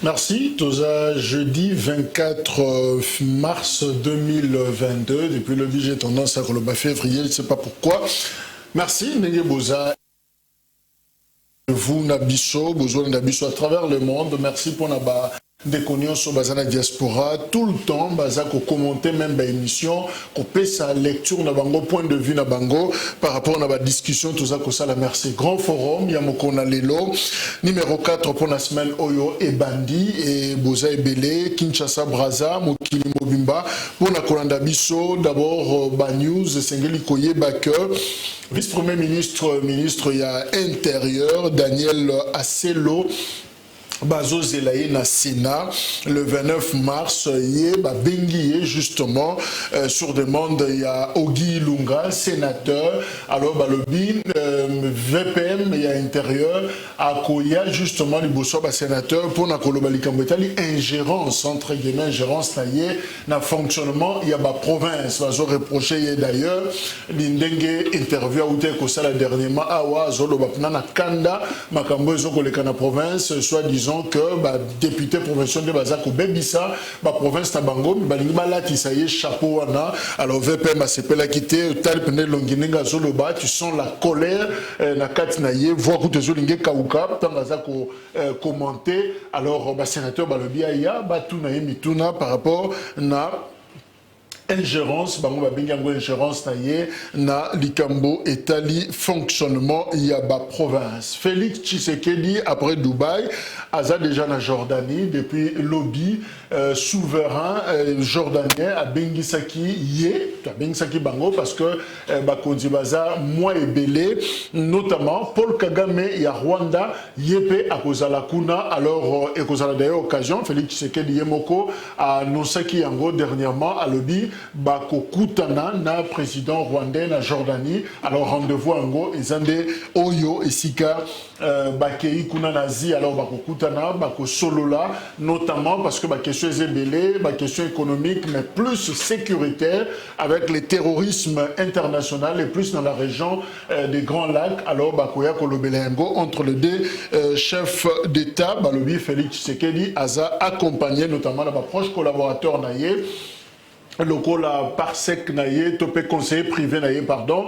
Merci. Toza, jeudi 24 mars 2022. Depuis le budget, j'ai tendance à le février, je ne sais pas pourquoi. Merci, Nenge Boza. Vous, Nabiso, besoin Nabiso à travers le monde. Merci pour Naba. Des connus sur la diaspora, tout le temps, qu'on commenter même l'émission, qu'on paie sa lecture, bango point de vue bango par rapport à la discussion, tout ça, la merci. Grand forum, Yamokona Lelo, numéro 4 pour la semaine Oyo et Bandi, et Boza et Belé, Kinshasa Braza, Mokili Mobimba, pour la Kolanda Bisso, d'abord News, Sengeli Koye Baker, vice-premier ministre, il y a intérieur, Daniel Asselo, Bazo Zelaye na Sénat le 29 mars bengi justement sur demande il y a Ogi Lunga sénateur alors balobi VPM il y a intérieur à Koya justement les bosso sénateur pour na kolobali kambetali ingérence entre guillemets ingérence na fonctionnement il y a province bazo reproché d'ailleurs l'indenge interview ou te ko sala dernièrement awa zolo bapna na kanda makambo zo koleka na province soit disons que député provincial de Bazako Bebissa, province Tabango, ça y est, chapeau wana. Alors VPM a s'appelé la quitter, tal pene longinenga zoloba, tu sens la colère, na katinaye, voir que tu zolingue kauka, tant Bazako commenter. Alors sénateur Balobia ya, batuna mituna par rapport na ingérence, ingérence na likambo etali fonctionnement yaba province. Félix Tshisekedi après Dubaï, aza déjà na Jordanie depuis lobby souverain jordanien à Bengisaki bango parce que bakonzi baza moi et belé notamment Paul Kagame ya Rwanda yepe à kozala kuna alors et kozala d'ailleurs occasion Félix Tshisekedi yemoko a nosaki yango dernièrement à lobby bakokutana na président rwandais na Jordanie alors rendez-vous ango ezande oyo esika bakei kuna nazi alors bakokutana bakosolola notamment parce que question ébélée, question économique mais plus sécuritaire avec le terrorisme international et plus dans la région des Grands Lacs alors bakoya kolobelengo entre les deux chefs d'État balobi Félix Tshisekedi aza accompagné notamment la proche collaborateur naïe Lokola Parsec Naye, topé conseiller privé Naye, pardon,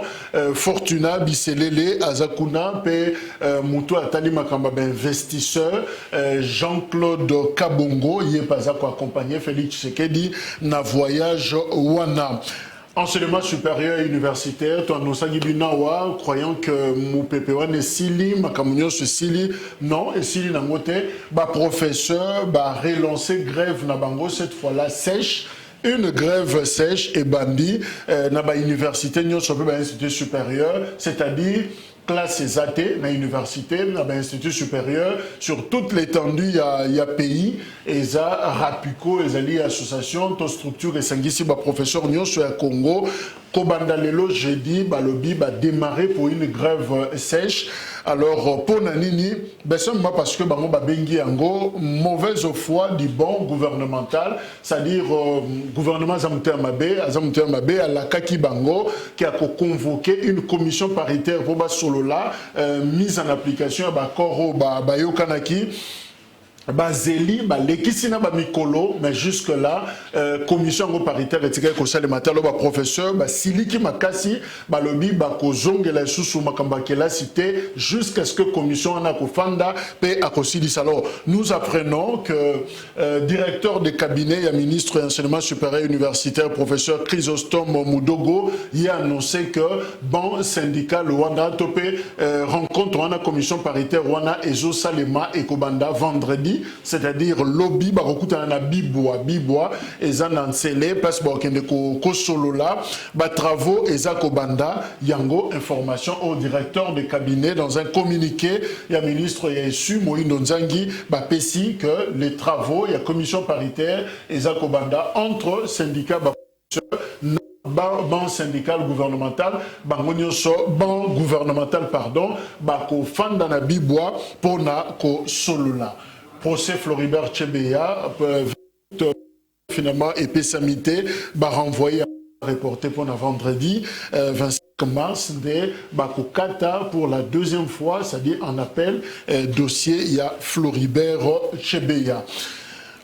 Fortuna, Biselele, Azakuna, Pe Moutou Atali Makamba, investisseur, Jean-Claude Kabongo, Yepazako accompagné, Félix Tshisekedi, na voyage Wana. Enseignement supérieur et universitaire, toi nous sagibinawa, croyant que mon PPO n'est sili, ma camunio se sili, non, et sili n'a moté, professeur, relancer grève na bango, cette fois-là sèche. Une grève sèche et bandit dans l'université, nous sommes dans l'institut supérieur, c'est-à-dire classe athées dans l'université, dans l'institut supérieur, sur toute l'étendue, il y a pays, et ça, Rapico, et association, toute structure, et sanguissi, professeur, nous sommes à Congo, Kobandalelo, jeudi, lobby va démarrer pour une grève sèche. Alors, pour Nanini, seulement parce que bengi ango mauvaise foi du bon gouvernemental, c'est-à-dire gouvernement Zamouter-Mabé à la Kaki Bango qui a convoqué une commission paritaire pour Basolola, mise en application à Koro Bayokanaki. Bazeli, l'équissina mikolo, mais jusque-là, commission paritaire et le matin, le professeur, Siliki Makasi, lobby, Kozong et la sous Makambakela cité, jusqu'à ce que commission Anakofanda paie à Kosilis. Alors, nous apprenons que directeur de cabinet et ministre de l'enseignement supérieur universitaire, professeur Chrysostome Moudogo, y a annoncé que bon syndicat, le Rwanda Topé, rencontre Rwanda commission paritaire Rwanda et Zo Salema et Kobanda vendredi. C'est-à-dire lobby barokuta na bibois et zanansele place bakende ko solo là travaux et zakobanda yango information au directeur de cabinet dans un communiqué il y a ministre Yesu Moïno Nzangi pesi que les travaux il y a commission paritaire et zakobanda entre syndicats ban syndical gouvernemental ban gouvernemental pardon bako fanda na bibois pour na ko solo là. Procès Floribert Chebeya, finalement, épée samité, renvoyé à reporter pour vendredi 25 mars de Bakokata pour la deuxième fois, c'est-à-dire en appel dossier, il y a Floribert Chebeya.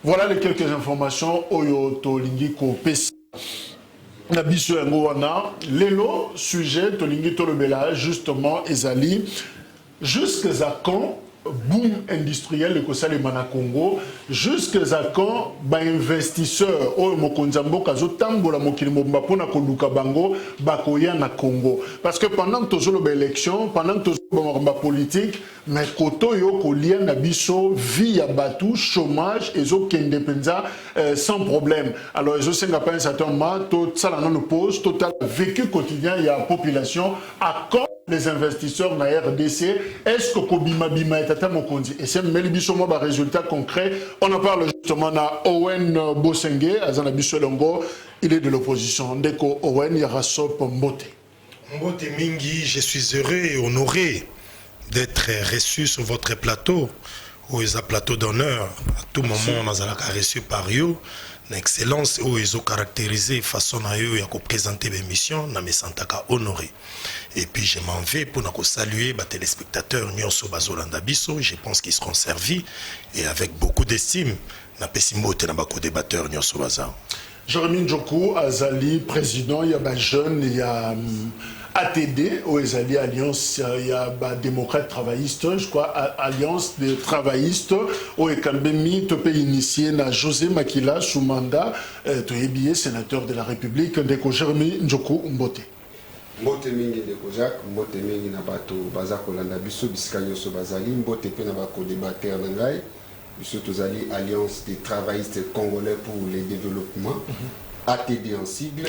Voilà les quelques informations Oyo Tolingi Kopesi. Nabiso Yangowana, Lelo, sujet Tolingi Tolobela, justement, Ezali, jusqu'à quand boom industriel le Kosale Mana Congo, jusqu'à quand investisseurs au Mokonzambo Kazo Tambola Mokili Mbapona Koluka Bango Bakoya na Congo. Parce que pendant que tu as l'élection, pendant que tu as la politique, mais koto yo kolia na biso vie ya batu chômage ezo kende penza sans problème. Alors ezo senga pas un certain moment tout ça là nous pose total vécu quotidien il y a population à quand les investisseurs na RDC est-ce que kobima bima etata mokonzi et c'est melibiso mo ba résultat concret on en parle justement na Owen Bosenge azana biso longo il est de l'opposition ndeko Owen Yarasop Mbote Mingi, je suis heureux et honoré d'être reçu sur votre plateau, où ils ont plateau d'honneur. À tout moment, on a reçu par eux, une excellence où ils ont caractérisé façon à eux à présenter l'émission, je me sens honoré. Et puis je m'en vais pour nous saluer les téléspectateurs Nyonso Bazolanda Biso, je pense qu'ils seront servis et avec beaucoup d'estime. Na pesimo te na bako débatteur Nyonso Baza. Jérémy Ndjoku, Azali, président, il y a des jeunes, il y a ATD, au Azali Alliance, il y a démocrates travaillistes, je crois, Alliance des travaillistes, au Ekambemi, tu peux initier na José Makila sous mandat, tu es billet sénateur de la République, Ndeko Jérémy Ndjoku Mbote. Mbote mingi Ndeko Jacques, Mbote mingi na bato baza kolanda biso bisika nyonso bazali, Mbote pe na bako débatteur na ngai. Surtout Alliance des travaillistes congolais pour le développement, ATD en sigle,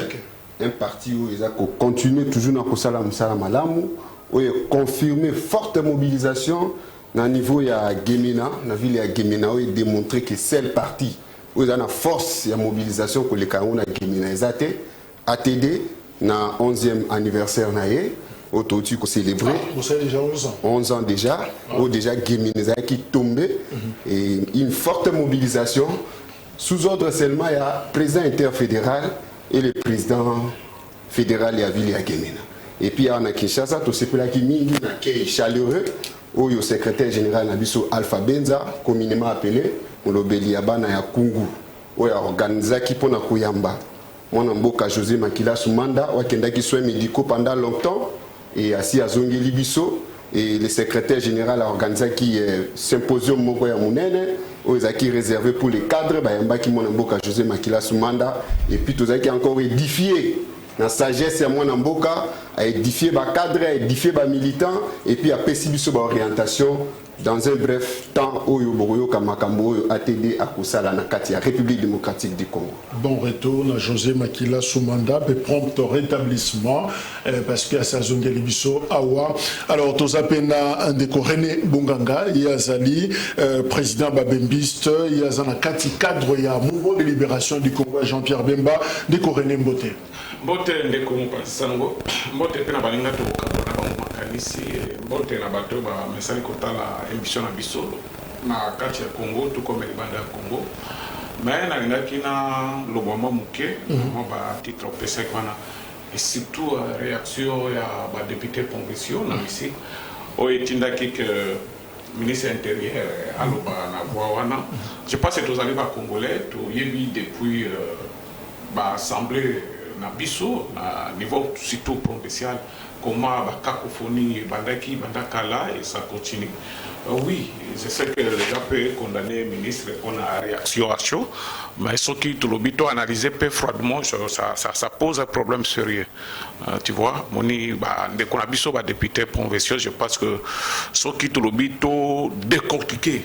un parti où ils ont continué toujours dans le Salam Malamu, où ils ont confirmé forte mobilisation au niveau de Gemina, dans la ville de Gemina, où ils ont démontré que c'est le parti où ils ont la force de mobilisation que les Cameroun à Gemina. Ils ont ATD, dans le 11e anniversaire, autour qu'on célébré. Vous savez déjà 11 ans. 11 ans déjà, où déjà Guémineza qui tombait et une forte mobilisation. Sous ordre seulement, il y a le président interfédéral et le président fédéral de la ville de Guémina. Et puis, il y a Kinshasa, tout ce qui est chaleureux, où le secrétaire général Nabiso Alpha Benza, communément appelé, où le Beliabana ya Kungu, où il y a organisé qui pour Nakuyamba. Mon amboka José Makila Soumanda, où il y a qui soit médicaux pendant longtemps. Et assis à Zongeli Bisso, et le secrétaire général a organisé qui symposium Mogoya Mounene, où ils ont réservé pour les cadres, Bayamba qui Monamboka José Makila Soumanda, et puis tous qui encore édifié la sagesse à Monamboka, à édifier les cadres, à édifier les militants, et puis à Pessibiso orientation. Dans un bref temps, Oyo Boroyo Kamakambo ATD à Koussala Nakatia, République démocratique du Congo. Bon retour à José Makila Soumanda, et prompt rétablissement, parce qu'il y a sa zone de Libiso, Awa. Alors, Tozapena, un déco René Bonganga, il y a Zali, président Babembiste, il y a Zanakati, cadre, il y a Mouvement de libération du Congo, Jean-Pierre Bemba, déco René Mbote. Mbote ndeko Mpasango, Mbote pena balinga to kabona makanisi, Mbote na bato ba mesali kotala émission na biso na kati ya Congo tout comme libanda ya Congo. Mais na lingaki na loboma muke, ba titre pesa kana et surtout réaction ya ba député convention na misi o etindaki que ministre intérieur aloba na voix. Je pense que tous les Congolais tout yebi depuis ba assemblée na biso na niveau surtout provincial comment la cacophonie bandaki bandakala et ça continue. Oui, je sais que les gens peuvent condamner le ministre pour la réaction à chaud, mais ce qui tout le bito analysé peu froidement, ça pose un problème sérieux. Tu vois, moni ba de konabiso ba député provincial, je pense que ce qui tout le bito décortiqué,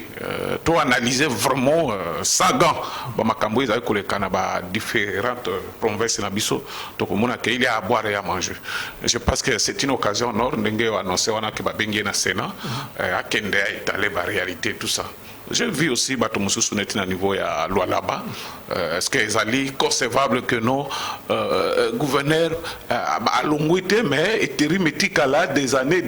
tout analyser vraiment sans gants, ba makambo ils avec les canaba différentes provinces na biso, donc on a qu'il y a à boire et à manger. Je pense que c'est une occasion en or, ndenge annoncé wana que ba bengi na Sénat, à kende étaler la réalité tout ça. j'ai vu aussi Batomusu Suneti à niveau à Lualaba. Est-ce que c'est concevable que nos gouverneurs à l'ongouité, mais étérimétique là des années.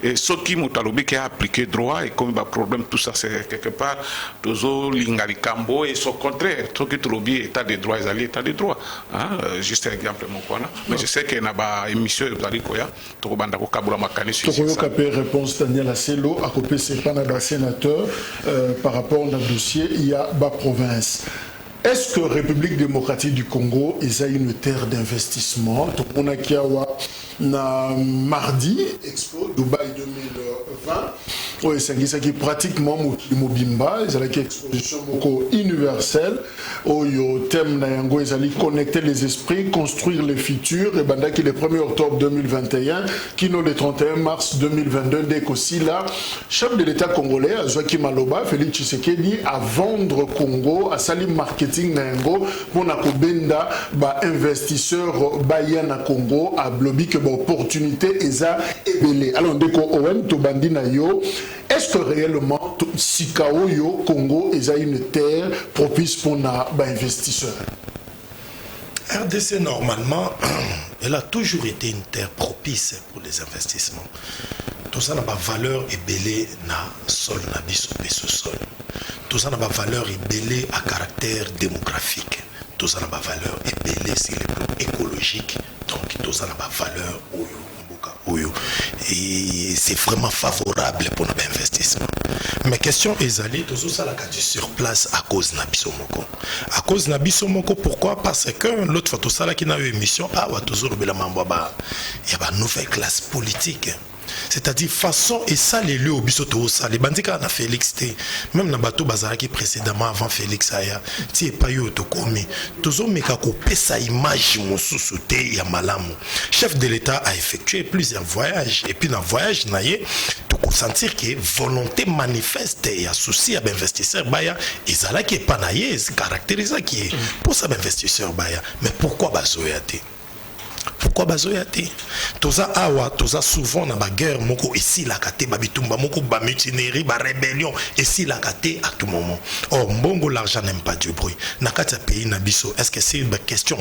Et ce qui m'a qui a appliqué droit et comme il y a problème, tout ça c'est quelque part, toujours l'ingalikambo et son contraire. Ce qui est état de droit, ils état de droit. Juste un exemple, mais je sais qu'il y a une émission, vous allez quoi, tout le monde a kabula makani sur ça. Réponse Daniel Asselo, à côté c'est pas un sénateur par rapport au dossier, il y a bas province. Est-ce que la République démocratique du Congo est une terre d'investissement? On a qui na mardi Expo Dubaï 2020. Oui, c'est qui pratiquement mobimba, c'est une exposition universelle où le thème na yango est connecter les esprits, construire le futur et banda qui le 1er octobre 2021 qui nous le 31 mars 2022 dès qu'aussi là chef de l'État congolais Joachim Maloba Félix Tshisekedi à vendre Congo à salim marketing na yango pour na kobenda ba investisseur baya na Congo à blobi que opportunité eza ebele. Alors dès qu'on owen to bandi na yo, est-ce que réellement Sikao yo Congo eza une terre propice pour na ba investisseurs? RDC normalement elle a toujours été une terre propice pour les investissements. Tout ça n'a pas valeur ebele na sol na biso pe sol. Tout ça n'a pas valeur ebele à caractère démographique. Tout ça n'a pas valeur ebele sur le plan écologique. Donc tout ça n'a pas valeur et c'est vraiment favorable pour notre investissement. Mais question est allée, tout ça la sur place à cause Nabiso Moko. À cause Nabiso Moko, pourquoi? Parce que l'autre fois tout ça là qui n'a eu émission, toujours il y a une nouvelle classe politique. C'est-à-dire façon et ça les lieux au bisoto ça les bandits na Félix T même na bateau bazaraki précédemment avant Félix aya ti pas yo to komi toujours meka ko pesa image mosusu te ya malamu. Chef de l'État a effectué plusieurs voyages et puis dans voyage naie to sentir que volonté manifeste et souci à investisseur baya ezala qui est pas naie caractérisé qui est pour ça investisseur baya. Mais pourquoi bazoyate? Pourquoi bazoyate? Toza awa, toza souvent na ba guerre moko ici la kate ba bitumba moko ba mutinerie ba rébellion ici la kate à tout moment. Or mbongo l'argent n'aime pas du bruit. Na kata pays na biso, est-ce que c'est une question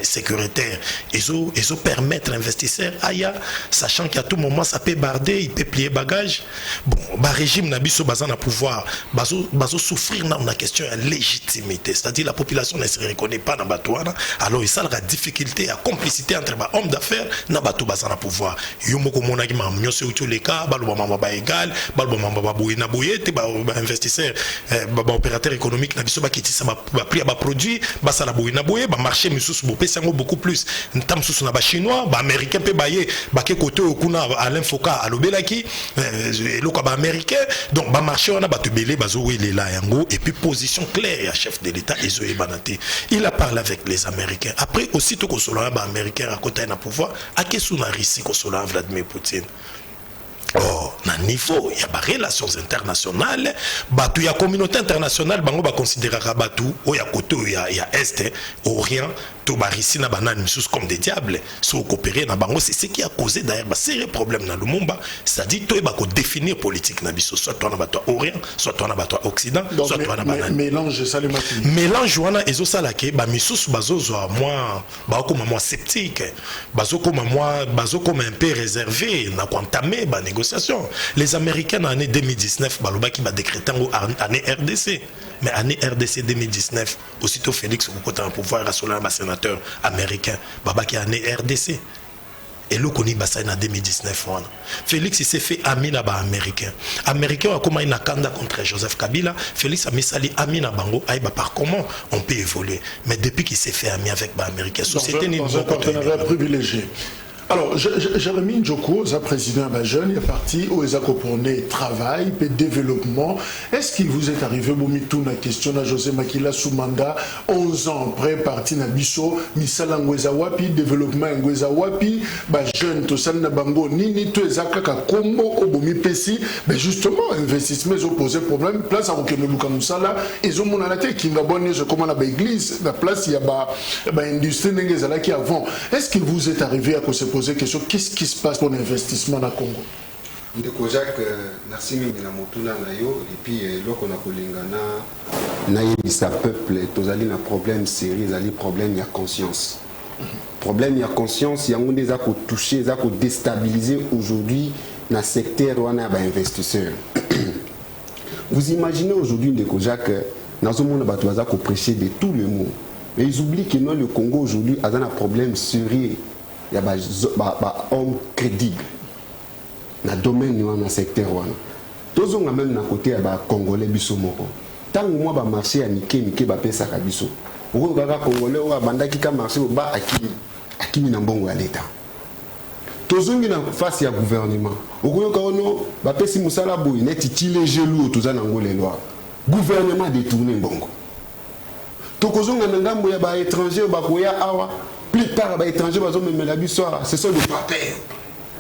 sécuritaire? Ezo permettre investisseur aya sachant qu'à tout moment ça peut barder, il peut plier bagage. Bon, ba régime na biso bazan na pouvoir, bazo souffrir na una question de légitimité, c'est-à-dire la population ne se reconnaît pas dans batouana, alors il ça la difficulté à complicité entre hommes d'affaires na bato bazana pouvoir yo moko mona ki mam nyose uto leka balo mama ba égal balo mama ba boye na boyete ba investisseur ba opérateur économique na biso ba kitisa ba prix ba produit ba sala boye na boye ba marché misusu bo pesa ngo beaucoup plus ntam susu na ba chinois ba américain pe ba ye ba ke côté okuna Alain Foka alobelaki eloko ba américain donc ba marché on a ba tebele bazo welela yango et puis position claire à chef de l'État ezo e banate il a parlé avec les américains après aussi tout ko solo ba américain à côté na pouvoir à qui sous la Russie qu'on soit Vladimir Poutine. Oh, na niveau il y a des relations internationales, batu ya communauté internationale bango ba considérer batu o ya côté il y a est orient to ba Russie na banane misus comme des diables so coopérer na bango c'est ce qui a causé d'ailleurs ba sérieux problème na Lumumba, c'est-à-dire to ba ko définir politique na biso soit toi na batu orient soit toi na batu occident soit toi na banane mélange ça les matins mélange wana ezo sala ke ba misus bazo zo moi ba ko moi sceptique bazo comme un peu réservé na entamé ba négociation. Les Américains en année 2019 baloba qui va décréter en année RDC. Mais année RDC 2019, aussitôt Félix Okota en pouvoir rassurer un sénateur américain, baba qui année RDC. Et l'eau connaît Bassaï en 2019. Félix il s'est fait ami là-bas américain. Américain a comment il a candidat contre Joseph Kabila. Félix a mis sali ami na bango. Aïba par comment on peut évoluer. Mais depuis qu'il s'est fait ami avec les Américains, société n'est pas un partenariat privilégié. Alors, Jérémy Njoko, président de la jeune, il est parti au Ezakoporné travail et développement. Est-ce qu'il vous est arrivé, Bomitou, la question à José Makila Soumanda, 11 ans après, parti na Bisso, Misala Ngwezawapi, développement Ngwezawapi, jeune, Tosan Nabango, Nini, Ezakaka, Kombo, Obomi Pessi, mais justement, investissement, ils ont posé problème, place à Okeneluka Moussala, ils ont monalate, qui n'a bonne, je commande à l'église, la place, il y a une industrie qui avant. Est-ce que vous est arrivé à cause poser question, qu'est-ce qui se passe pour l'investissement dans le Congo? Ndeko Jacques, merci mingi na motuna na yo et puis loko na kolingana na yebisa peuple tozali na problème sérieux, zali problème ya conscience. Problème ya conscience yango ndeza ko toucher, za ko déstabiliser aujourd'hui na secteur wana ba investisseurs. Vous imaginez aujourd'hui Ndeko Jacques, nazo mona bato baza ko prêcher de tout le monde. Mais ils oublient que non, le Congo aujourd'hui a un problème sérieux. Il y a des hommes crédibles dans le domaine, dans le secteur. Tous on a même dans le côté des Congolais. Tant que moi, je marché à Nike, je vais ça à Bisso. Vous regardez les Congolais, vous avez marché à Kimi Nambongo à l'État. Tous on est face au gouvernement. Vous regardez si Moussala Boui, il est les gelous, tous les lois. Gouvernement détourné Bongo. Tokozonga ngambo ya ba étranger ba koya awa plupart ba étranger bazo memela biso ce sont des papers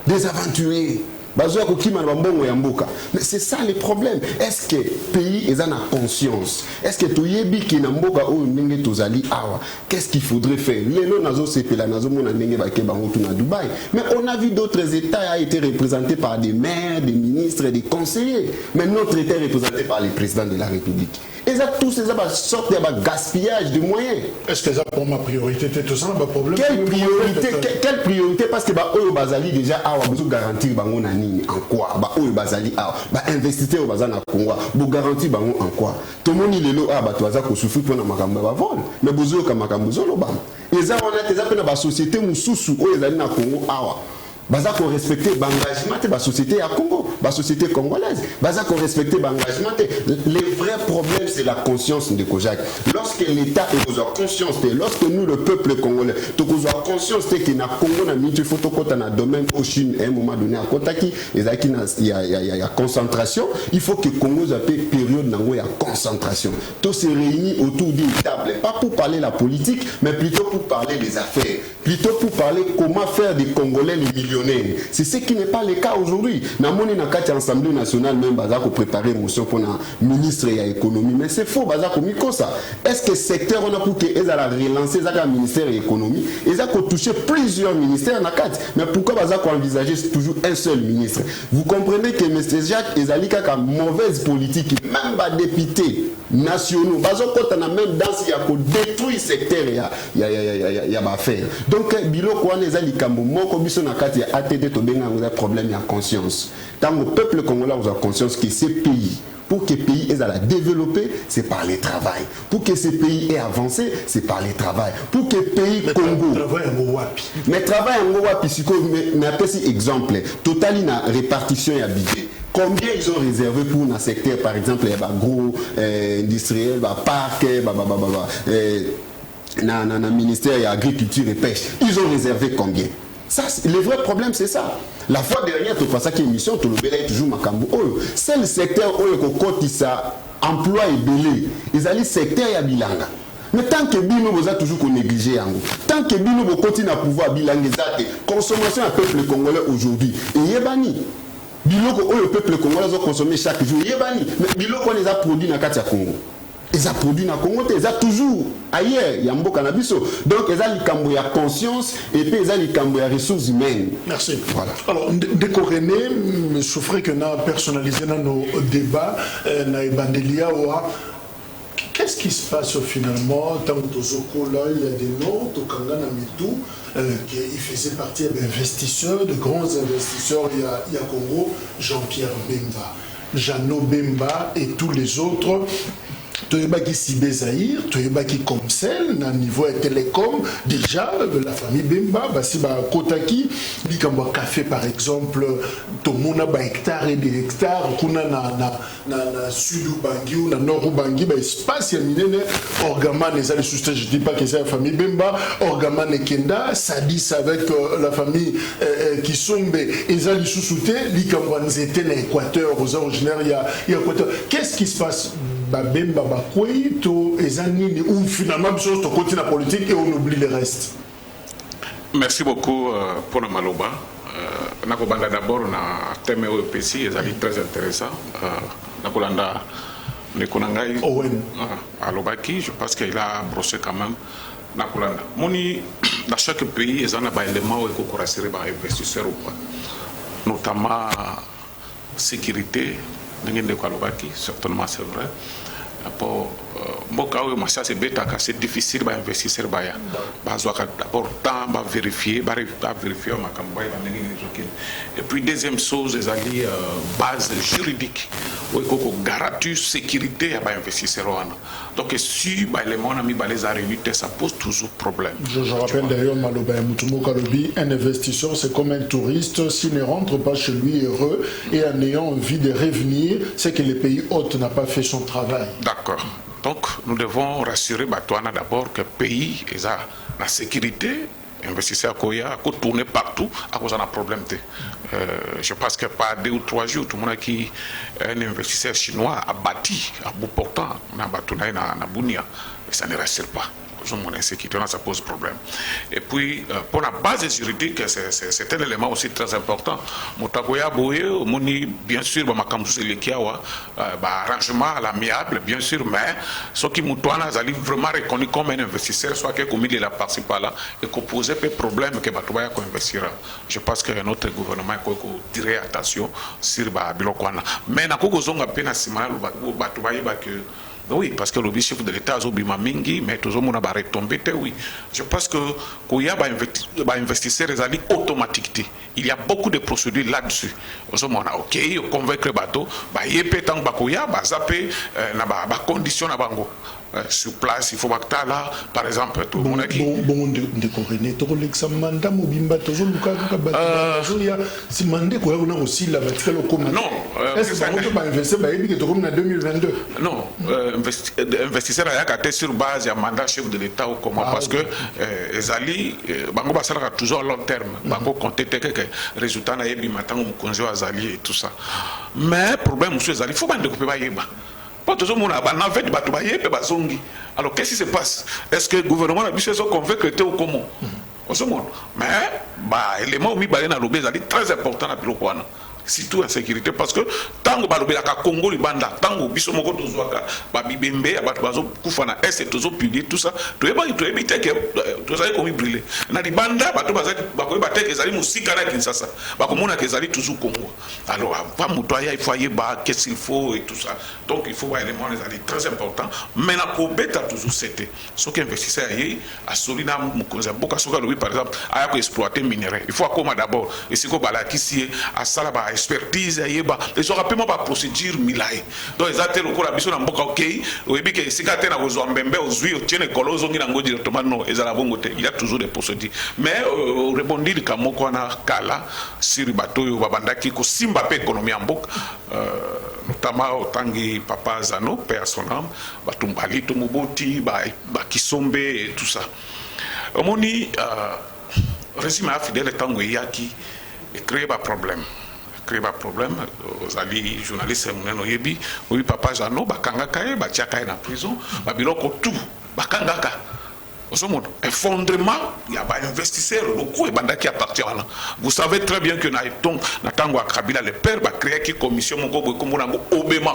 des aventuriers bazo ko kima ba mbongo ya mboka. Mais c'est ça le problème. Est-ce que pays est en conscience? Est-ce que toyebi ki na mboka o ndenge tozali awa? Qu'est-ce qu'il faudrait faire? Lelo nazo sepela nazo mona ndenge ba ke bango tu na Dubaï. Mais on a vu d'autres états a été représentés par des maires, des ministres et des conseillers. Mais notre état est représenté par le président de la République. Et ça, tout ces sortes de gaspillage de moyens. Est-ce que ça pour ma priorité, tout ça, pas problème? Quelle priorité? Parce que eux bazali déjà a besoin de garantir bango na nini en quoi? Eux bazali a investir au bazana Congo, pour garantir bango en quoi? Tout le monde il est là to aza ko souffrir pour na makambo ba vol. Mais bozo ka makambo zolo ba. Et ça on a des appels na société mususu o ezali na Congo awa. Baza ko respecter l'engagement de la société à Congo, la société congolaise. Baza ko respecter l'engagement. Le vrai problème c'est la conscience de Kojak. Lorsque l'État est conscience, lorsque nous le peuple congolais, nous avons conscience que na Congo na minute photo kota na domaine au Chine à un moment donné à Kotaki, il y a concentration. Il faut que Congo appelle période nango ya concentration. Tous se réunissent autour d'une table, pas pour parler la politique, mais plutôt pour parler des affaires, plutôt pour parler comment faire des Congolais les millions. C'est ce qui n'est pas le cas aujourd'hui. Dans l'Assemblée nationale, même Baza ko préparer une motion pour le ministre de l'économie. Mais c'est faux, Baza ko miko ça. Est-ce que le secteur on a pour que ils a relancé le ministère de l'économie? Ils ont touché plusieurs ministères dans mais pourquoi Baza ko envisager toujours un seul ministre? Vous comprenez que M. Jacques Ezalika a mauvaise politique, même les députés nationaux, Baza ko na même dans il y a ko détruire le secteur il y a affaire. Donc biloko wana ezalika moko biso na kati ATD to benga un problème de conscience. Tant que le peuple congolais a conscience que ces pays, pour que le pays ait à développer, c'est par le travail. Pour que ce pays ait avancé, c'est par le travail. Pour que le pays Congo. Mais travail en Wapi, mais après si exemple, total na répartition et budget. Combien ils ont réservé pour un secteur, par exemple, les gros industriels, parcs, dans le ministère de l'Agriculture et Pêche. Ils ont réservé combien? Ça, le vrai problème, c'est ça. La fois dernière, tu passes à l'émission, tu le toujours Makambo. C'est le secteur où il y a emploi et belé. Ils ont le secteur et bilanga. Mais tant que Bino vous a toujours négligé, tant que Bino vous continue à pouvoir bilanguer, consommation à peuple congolais aujourd'hui, et Yébani. Biloko le peuple congolais a consommé chaque jour, Yébani. Mais Biloko les a produits dans le Congo. Ils ont produit dans le Congo, ils ont toujours ailleurs, il y a un beau cannabis. Donc, ils ont la conscience et puis ils ont les ressources humaines. Merci. Voilà. Alors, décoréné, je souffrais que nous personnalisé dans nos débats, dans les bandelia, qu'est-ce qui se passe finalement? Tant que là, il y a des noms, Tokangana Mitou, qui faisait partie d'investisseurs, de grands investisseurs, il y a Congo, Jean-Pierre Bemba, Jeannot Bemba et tous les autres. Toyebaki Sibé Zahir, Toyebaki Komsel, na niveau télécom, déjà, la famille Bemba, Basiba Kotaki, Bikamba Café par exemple, Tomona ba hectares et des hectares, Kuna na sud Bangi ou na nord Bangi, ba espace yaminene, Orgaman et Zali Souste, je dis pas que c'est la famille Bemba, Orgaman et Kenda, Sadis avec la famille Kisombe et Zali Sousoute, Bikamba Nzete na Équateur, aux originaires, il y a Équateur. Qu'est-ce qui se passe? Bemba Bakoué, ou finalement, on continue la politique et on oublie le reste. Merci beaucoup pour le Maloba. D'abord, on a thème OPC, c'est très intéressant. Nakolanda Nekonangai Alobaki, je pense qu'il a brossé quand même. Nakolanda. Moni, dans chaque pays, il y a des éléments où il faut rassurer les investisseurs, notamment sécurité certainement c'est vrai pour mboka oyo machas ebetaka c'est difficile bainvestisseur baya bazwaka d'abord temps vérifier makambo ya ndenge nini. Et puis deuxième chose ezali base juridique oyo koko garantie sécurité ya bainvestisseur wana. Donc si baélément na mibale za réuni ça pose toujours problème. Je rappelle d'ailleurs Maloba Mutumo Kalobi, un investisseur c'est comme un touriste, s'il ne rentre pas chez lui heureux et en ayant envie de revenir, c'est que le pays hôte n'a pas fait son travail. D'accord. Donc nous devons rassurer Batouana d'abord que le pays est la sécurité, investisseurs Koya, qu'on tourne partout à cause d'un problème. Je pense que pas 2 ou 3 jours, tout le monde qui un investisseur chinois a bâti à bout portant, na Batounaï na Bounia, et ça ne rassure pas. Mon insécurité, ça pose problème. Et puis, pour la base juridique, c'est un élément aussi très important. Motagoya Boye, bien sûr, arrangement à l'amiable, bien sûr, mais ce qui Moutouana a vraiment reconnu comme un investisseur, soit qu'il a commis la partie par là, et qu'on posait des problèmes que Batouaya investira. Je pense que notre gouvernement dirait attention sur Bilokwana. Mais, na Kogozonga Pena Simana, Batouaya que. Oui, parce que le chef de l'État a obima mingi, mais tout le monde a retombé. Oui, je pense que quand il y a des investisseurs automatiques, il y a beaucoup de procédures là-dessus. On a OK, convaincre le bateau, il y a tant de zapper, na condition na bango. Sur place, il faut que là, par exemple, tout le monde qui. Bon, de Coréné, tout l'examen mandat, Mobimba, toujours le si mandé quoi, on a aussi la matière au commun. Non, est-ce que vous avez investi en 2022? Non, investisseur a été sur base d'un mandat chef de l'État au commun parce que Ezali, Bango Bassara toujours à long terme, Bango comptait quelques résultats, n'a pas matin au congé Azali et tout ça. Mais le problème, M. Ezali, il faut pas découper Bayeba. Pas tout le monde a fait du batoubaye et bazongi. Alors qu'est-ce qui se passe? Est-ce que le gouvernement a dit qu'on veut que tu es au commun? Mais l'élément où il y a très important à Bilokwana. Surtout en sécurité parce que tant que balobela ka Congo libanda tant que biso moko tozwaka ba bibembe abatu bazo kufana est tozo publier tout ça to ebite que tozali komi brûler na libanda batu bazali bakoyi bateke ezali musika na Kinshasa bakomona que ezali toujours Congo. Alors pas mutoya il faut yeba qu'est-ce qu'il faut et tout ça. Donc il faut voir éléments ezali très important mais na ko beta toujours c'était ce qui investisseur yi a solina mukonza boka soka lobi par exemple aya ko exploiter minerai il faut akoma d'abord et siko bala kisi a salaba expertise yeba les rapidement pas procédure milai donc ils attendent encore la mission na mboka OK oui que si quand na besoin mbembe ozui tiene kolozo ngi nango directement non ezala bongo te il y a toujours des procédures mais rebondir kamoko na kala sur bateau yo babandaki ko simba pe économie en mboka notamment otangi papa Zano paix à son âme batumbali to moboti ba kisombe et tout ça omoni résumé fidèle tango yaki et créer ba problème aux alliés journalistes yebi oui papa Jano bakangaka e batiaka na prison babiloko tout bakangaka osomo effondrement il y a pas investisseur locaux et bandaki appartient là vous savez très bien que na tango a Kabila le père ba créer qui commission moko bokombo nango obema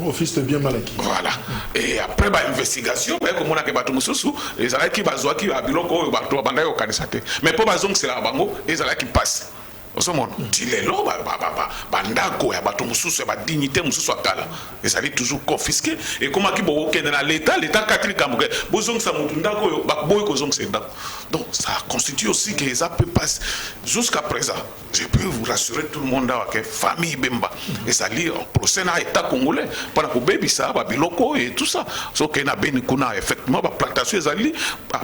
office de bien mal acquis. Voilà. Et après l'investigation, comme on a que bateau mususu, les alliés qui bazoa qui a biloko bateau bandai au kanisate. Mais pour bazong c'est la bango, les alliés qui passent. Osomo dilelo bandako ya bato mususu ba dignité mususu akala ezali toujours confisqué et comment ki bo kende na l'état catholique kamuke bozong sa mutu ndako yo ba boy ko zong senda. Donc ça constitue aussi que ça peut passer jusqu'à présent. Je peux vous rassurer tout le monde que famille Bemba et ça lit en procès na état congolais pendant que baby ça ba biloko et tout ça so que na beni kuna effectivement ba plantation ezali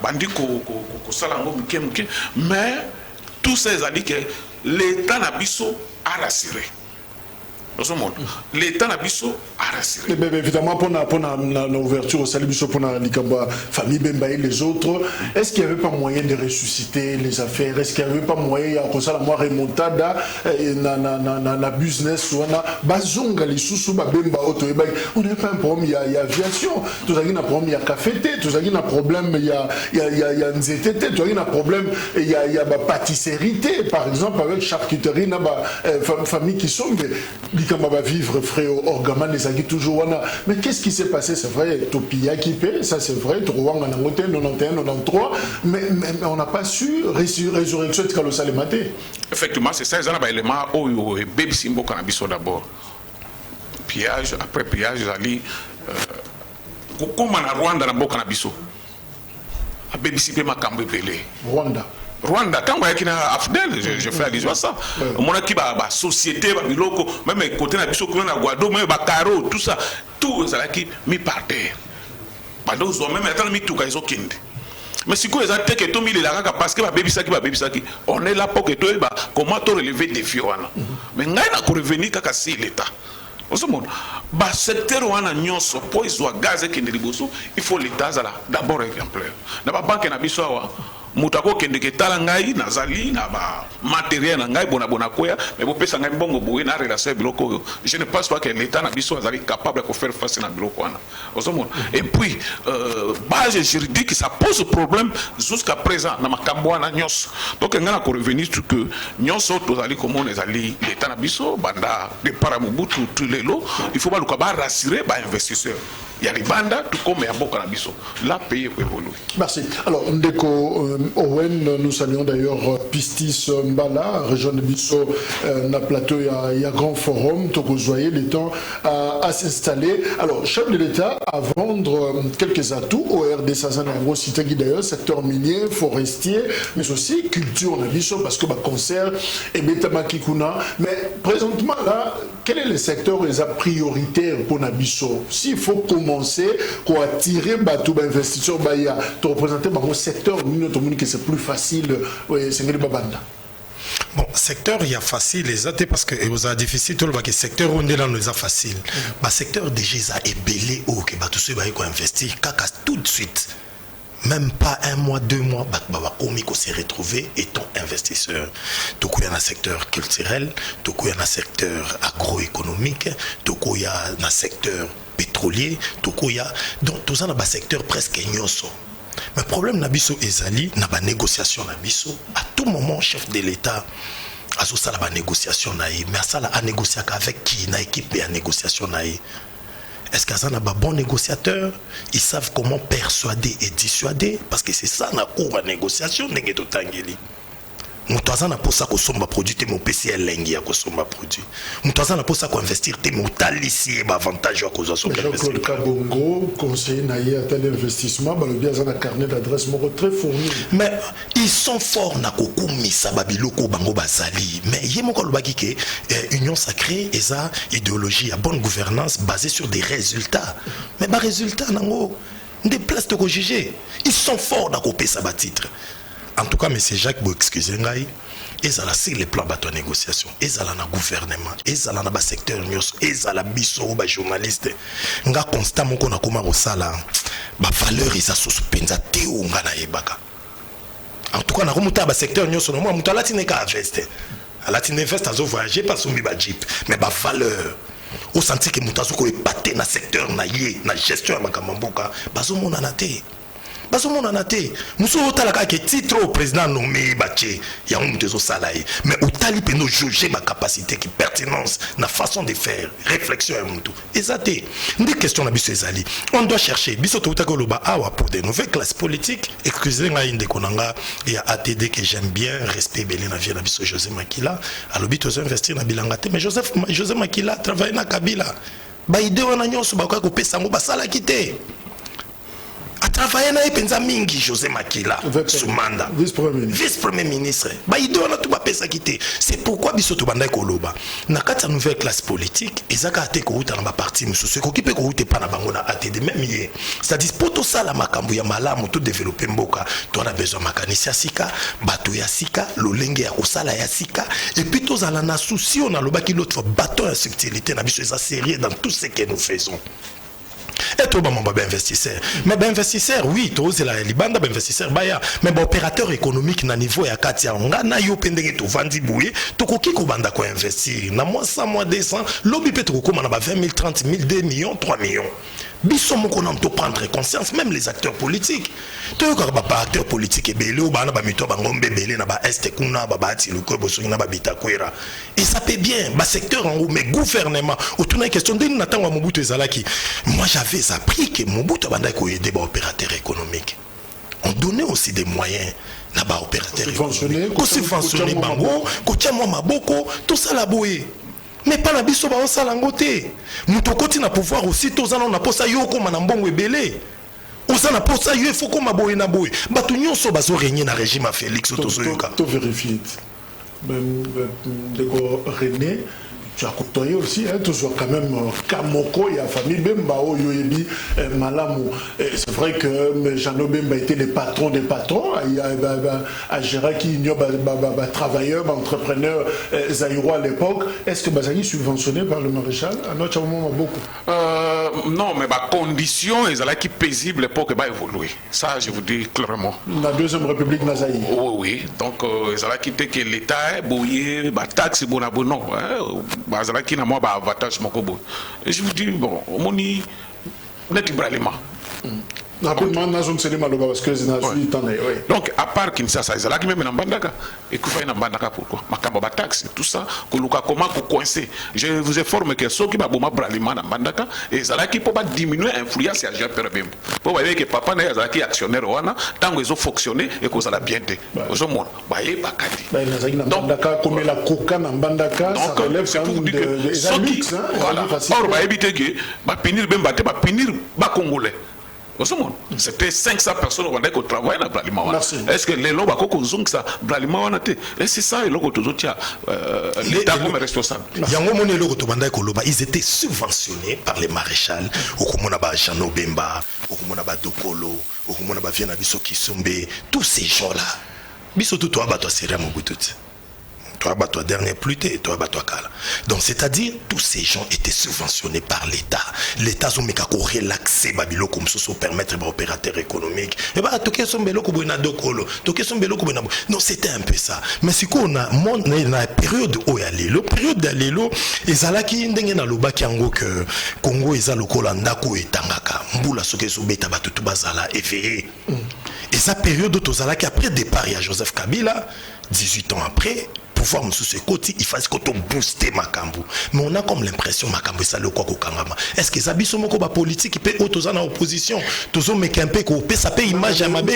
bandi ko salango mike mais tous ces alliés que l'État Nabiso a rassuré. L'État Nabiso a rassuré. Évidemment, pour l'ouverture au Salibiso, pour la famille Bemba et les autres, est-ce qu'il n'y avait pas moyen de ressusciter les affaires? Est-ce qu'il n'y avait pas moyen de faire la remontada na business? Bazonga les sous Bemba auto. On n'a pas un problème, il y a aviation, tout ça, il y a un problème, il y a cafété, tout ça, il y a un problème, il y a nztt, tout ça, il y a un problème, il y a pâtisserie, par exemple, avec charcuterie, famille qui sont. Tikamba va vivre frère Orgaman les agis toujours wana. Mais qu'est-ce qui s'est passé? C'est vrai, Topia qui paie, ça c'est vrai, Trouanga na moté 91 93, mais on n'a pas su résurrection de Kalosa le maté. Effectivement, c'est ça, ils ont un élément où baby simbo cannabis d'abord. Pillage, après pillage, ils allaient comme en Rwanda na bo cannabis. A baby simbo makambo pelé. Rwanda, quand on a Afdel, je fais allusion à ça. On a qui la société, même côté de la Guadeloupe, même Caro, tout ça, tout ça qui mis par terre. Pendant qu'ils ont même mis tout ils ont kind. Mais si vous avez que tout le monde parce que baby saki, on est là pour que tout comment tu relever des défis. Mais on a revenir quand c'est l'État. Le secteur où on a nyonso pour ils ont gaz qui il faut l'État d'abord exemplaire. Dans la banque na biso mutako kende ke tala ngai nazali na ba matériel na ngai bona koya mais bo pesa ngai mbongo boye na relation biloko. Je ne pense pas que l'État na biso azali capable de faire face na biloko wana. Et puis base juridique ça pose problème jusqu'à présent na makambo wana nyonso. Donc ngana ko revenir sur que nyonso tozali comment les ali l'État na biso banda de paramubutu tous les lots il faut pas le rassurer ba investisseurs. Il y a les bandas tout comme à Boka Nabiso. Là, pays pour évoluer. Merci. Alors, Ndeko Owen, nous saluons d'ailleurs Pistis Mbala, région de Bisso, na plateau, il y a grand forum, Tokozoye, le temps à s'installer. Alors, chef de l'État à vendre quelques atouts au RD Sazana, cité d'ailleurs, secteur minier, forestier, mais aussi culture Nabiso, parce que concert et Betamakikuna. Mais présentement, là, quel est le secteur les prioritaires pour Nabiso? S'il faut commencer à attirer tout investisseurs, de représenter le secteur, que c'est plus facile, c'est bon, secteur, il y a facile, les athées, parce que vous avez difficile, tout le secteur, on est là, nous a facile. Le secteur, déjà, est belé, tout ceux qui investir, tout de suite. Même pas un mois, 2 mois, on s'est retrouvé étant investisseur. Tout il y a un secteur culturel, tout il y a un secteur agroéconomique, tout il y a un secteur pétrolier, tout il y a donc tout ça dans un secteur presque ignoso. Mais le problème nabiso ezali na ba négociation nabiso à tout moment chef de l'État a ça la négociation naïe mais ça la négocier avec qui na équipe à négociation naïe. Est-ce qu'il y a un bon négociateur? Ils savent comment persuader et dissuader parce que c'est ça la cour à négociation n'est que tangeli. Mutazana pour ça qu'on somba produit mon PCL lengi à qu'on somba produit. Mutazana pour ça qu'on investir te mutalici avantage à cause de son Jean-Claude Kabongo conseiller naïe à tel investissement bah le bien un carnet d'adresse mon très fourni. Mais ils sont forts na kokumi sababiloko bango bazali mais yemo ko lobaki ke union sacrée et ça idéologie à bonne gouvernance basée sur des résultats. Mais ba résultats nango des places de juger. Ils sont forts na copier ça ba titre. En tout cas, M. Jacques, excusez-moi, ils ont les plans de négociation, ils ont le gouvernement, ils ont le secteur, ils ont la biso, les journalistes. Ils ont constamment qu'on a comme la valeur, ils ont suspensé théo, en tout cas, on a remonté le secteur, nous avons la latine qu'à investir. La latine invest, ils ont voyagé par son jeep, mais la valeur. Au senti que nous avons épaté dans le secteur, dans la gestion de Makamamboka, ils ont monté. Parce que mon anaté, nous sommes au talaka qui titre au président nommé Baché, il y a un de salariés, mais au tali peut nous juger ma capacité, qui pertinence, la façon de faire, réflexion à mon tout. Et ça t'est, des questions à Bissou Ezali. On doit chercher, Bissou Toutagoloba, pour des nouvelles classes politiques. Excusez-moi, il y a ATD que j'aime bien, respect belé na vie na Bissou José Makila, à l'obit aux investir na Bilangate, mais José Makila travaille na Kabila. Bah, il doit en agnon sous Baka Kopé Sango, bah, ça l'a quitté. A travaillé na penza mingi José Makila Soumanda vice-premier ministre ba ido na tout ba pesa quitté. C'est pourquoi biso to banda koloba na kata nouvelle classe politique ezaka ate ko uta na ba parti mususu ko kipe ko ute pa na bango na ATD même hier c'est-à-dire pour tout ça la makambu ya malamu tout développer mboka to na besoin makanisi sika bato ya sika lolenge ya kosala ya sika et puis tous ala na souci on a lobaki l'autre fois bateau ya subtilité na biso eza sérieux dans tout ce que nous faisons. Et tout le monde est investisseur. Mais investisseur, oui, tout c'est la libanda investisseur baya. Mais opérateur économique na niveau ya katia nga na yo pendenge to vandi boué, to koki ko banda ko investir. Na mois 100 mois 200, lobby peut ko na ba 20 000, 30 000, 2 millions, 3 millions. biso moko na to prendre conscience, même les acteurs politiques. Toi quand ba acteurs politiques ebele ou bana ba mito ba ngombe belé na ba est kuna ba bati le ko boso na ba bitakwera. Et ça peut bien, ba secteur en haut mais gouvernement, autour na question de natangwa Mobutu ezalaki. Moi j'avais appris que Mobutu banda ko aider ba opérateurs économiques. On donnait aussi des moyens na ba opérateurs économiques. Ko subventionner bango, ko tia mo maboko, tout ça la boye. Mais pas la biso ba osala ngote. Mutokoti na pouvoir aussi tozana na posa yo ko manambongo ebele. Osana posa yo faut ko maboye na boye. Batu nyonso bazo régner na régime à Félix Tozoyoka. To vérifier. Même de René tu as côtoyé aussi, hein, toujours quand même Kamoko et la famille Bemba, Oyoyebi, Malamu. C'est vrai que Jeannot Bemba était le patron des patrons, à Gérard qui travailleur, entrepreneur zaïrois à l'époque. Est-ce que Bazali est subventionné par le maréchal? À notre moment, beaucoup. Non, mais la condition est paisible pour que va évoluer. Ça, je vous dis clairement. La Deuxième République Nazaï. Oui, oui. Donc, il que l'État est bouillé, taxe, bon, non. Bazalaki na moi avantage mokobo. Je vous dis bon, on y net librement. Rapidement, na zone c'est maloba parce que c'est donc à part Kinshasa, Bazalaki même na Mbandaka et que fait na Mbandaka pourquoi? Makamba ba taxe tout ça, koluka comment ko coincer. Je vous informe que ceux qui ba boma bralima na Mbandaka et Bazalaki pour pas diminuer l'influence à Jean Pierre Bemba. Pour voyez que papa na Bazalaki actionnaire wana tant qu'ils ont fonctionné et que ça la bien été. Aux monde, ba yé ba kadi. Donc Mbandaka comme la coca na Mbandaka ça relève quand même de luxe hein. Voilà. Or ba éviter que ba punir Bemba te ba punir ba congolais. C'était 500 personnes qui travaillent dans Bralima. Est-ce que les lois ça Bralima et c'est ça l'État comme responsable. Ils étaient subventionnés par les maréchals. Jeannot Bemba, Dokolo, tous ces gens-là. Biso tout toi bato Syria Mobutu. Toi bato dernier plus toi bato kala. Donc c'est-à-dire tous ces gens étaient subventionnés par l'État. L'État a relaxé babilo comme ça permettre aux opérateurs économiques. Et bah toké sombelo ko boina dokolo, toké sombelo ko boina. Non, c'était un peu ça. Mais si qu'on a na période où aller, le période d'alelo ezalaki ndenge na lobaki yango que Congo ezaloko ndako etangaka. Mbula soké so beta bato tout bazala éveillé. Et sa période tozalaki après départ ya Joseph Kabila 18 ans après pouvoir me sous ce côté il fallait qu'on booster Makambu mais on a comme l'impression Makambu ça le quoi kangama est-ce que ça biso moko ba politique qui peut autoza na opposition tozo mekampe ko pe ça peut image ya mabe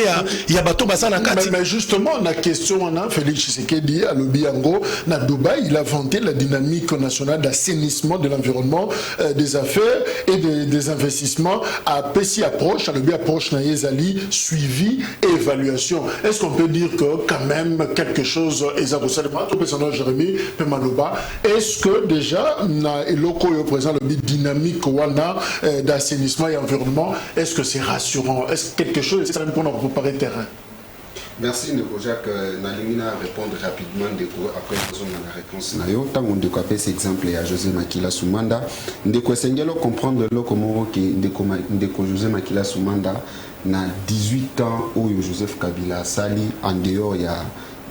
ya bato basana kati mais justement la question on a Félix Tshisekedi à Lobiango na Dubaï il a vanté la dynamique nationale d'assainissement de l'environnement des affaires et des investissements à Pessi approche à Lobi approche na Yezali suivi et évaluation est-ce qu'on peut dire que quand même quelque chose est Jérémy Pemaloba, est-ce que déjà le locaux présent le dynamique d'assainissement et environnement, est-ce que c'est rassurant? Est-ce que quelque chose est pour nous préparer terrain? Merci Ndeko Jacques. Nalimina répondre rapidement après la réponse. Tant on découpait cet exemple à José Makila Soumanda, Ndeko Sengelo comprendre le comment que Ndeko José Makila Soumanda na 18 ans où Joseph Kabila Sali en dehors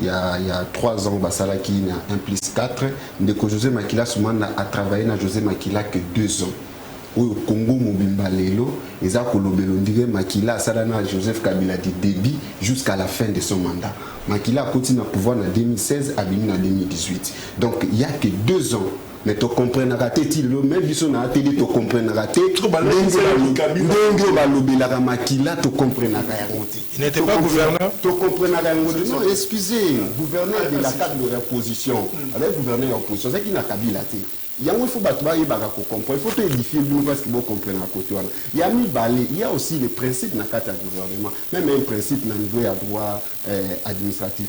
il y a 3 ans, Basala qui a 1 plus 4. Ndeko José Makila Soumanda a travaillé na José Makila que 2 ans. Au Congo Mobimba Lelo, et ça Kolobelo dire Makila Salana Joseph Kabila du début jusqu'à la fin de son mandat. Makila continue à pouvoir en 2016 à 2018. Donc il n'y a que 2 ans. Mais tu comprends raté même si on a télé tu comprends raté Makila tu comprends il n'était pas gouverneur tu comprends non excusez gouverneur de la carte de l'opposition avec gouverneur d'opposition c'est qui n'a Kabila il y a il faut édifier parce qu'il faut comprendre à côté il y a aussi le principe dans la carte de gouvernement même un principe dans le niveau à droit administratif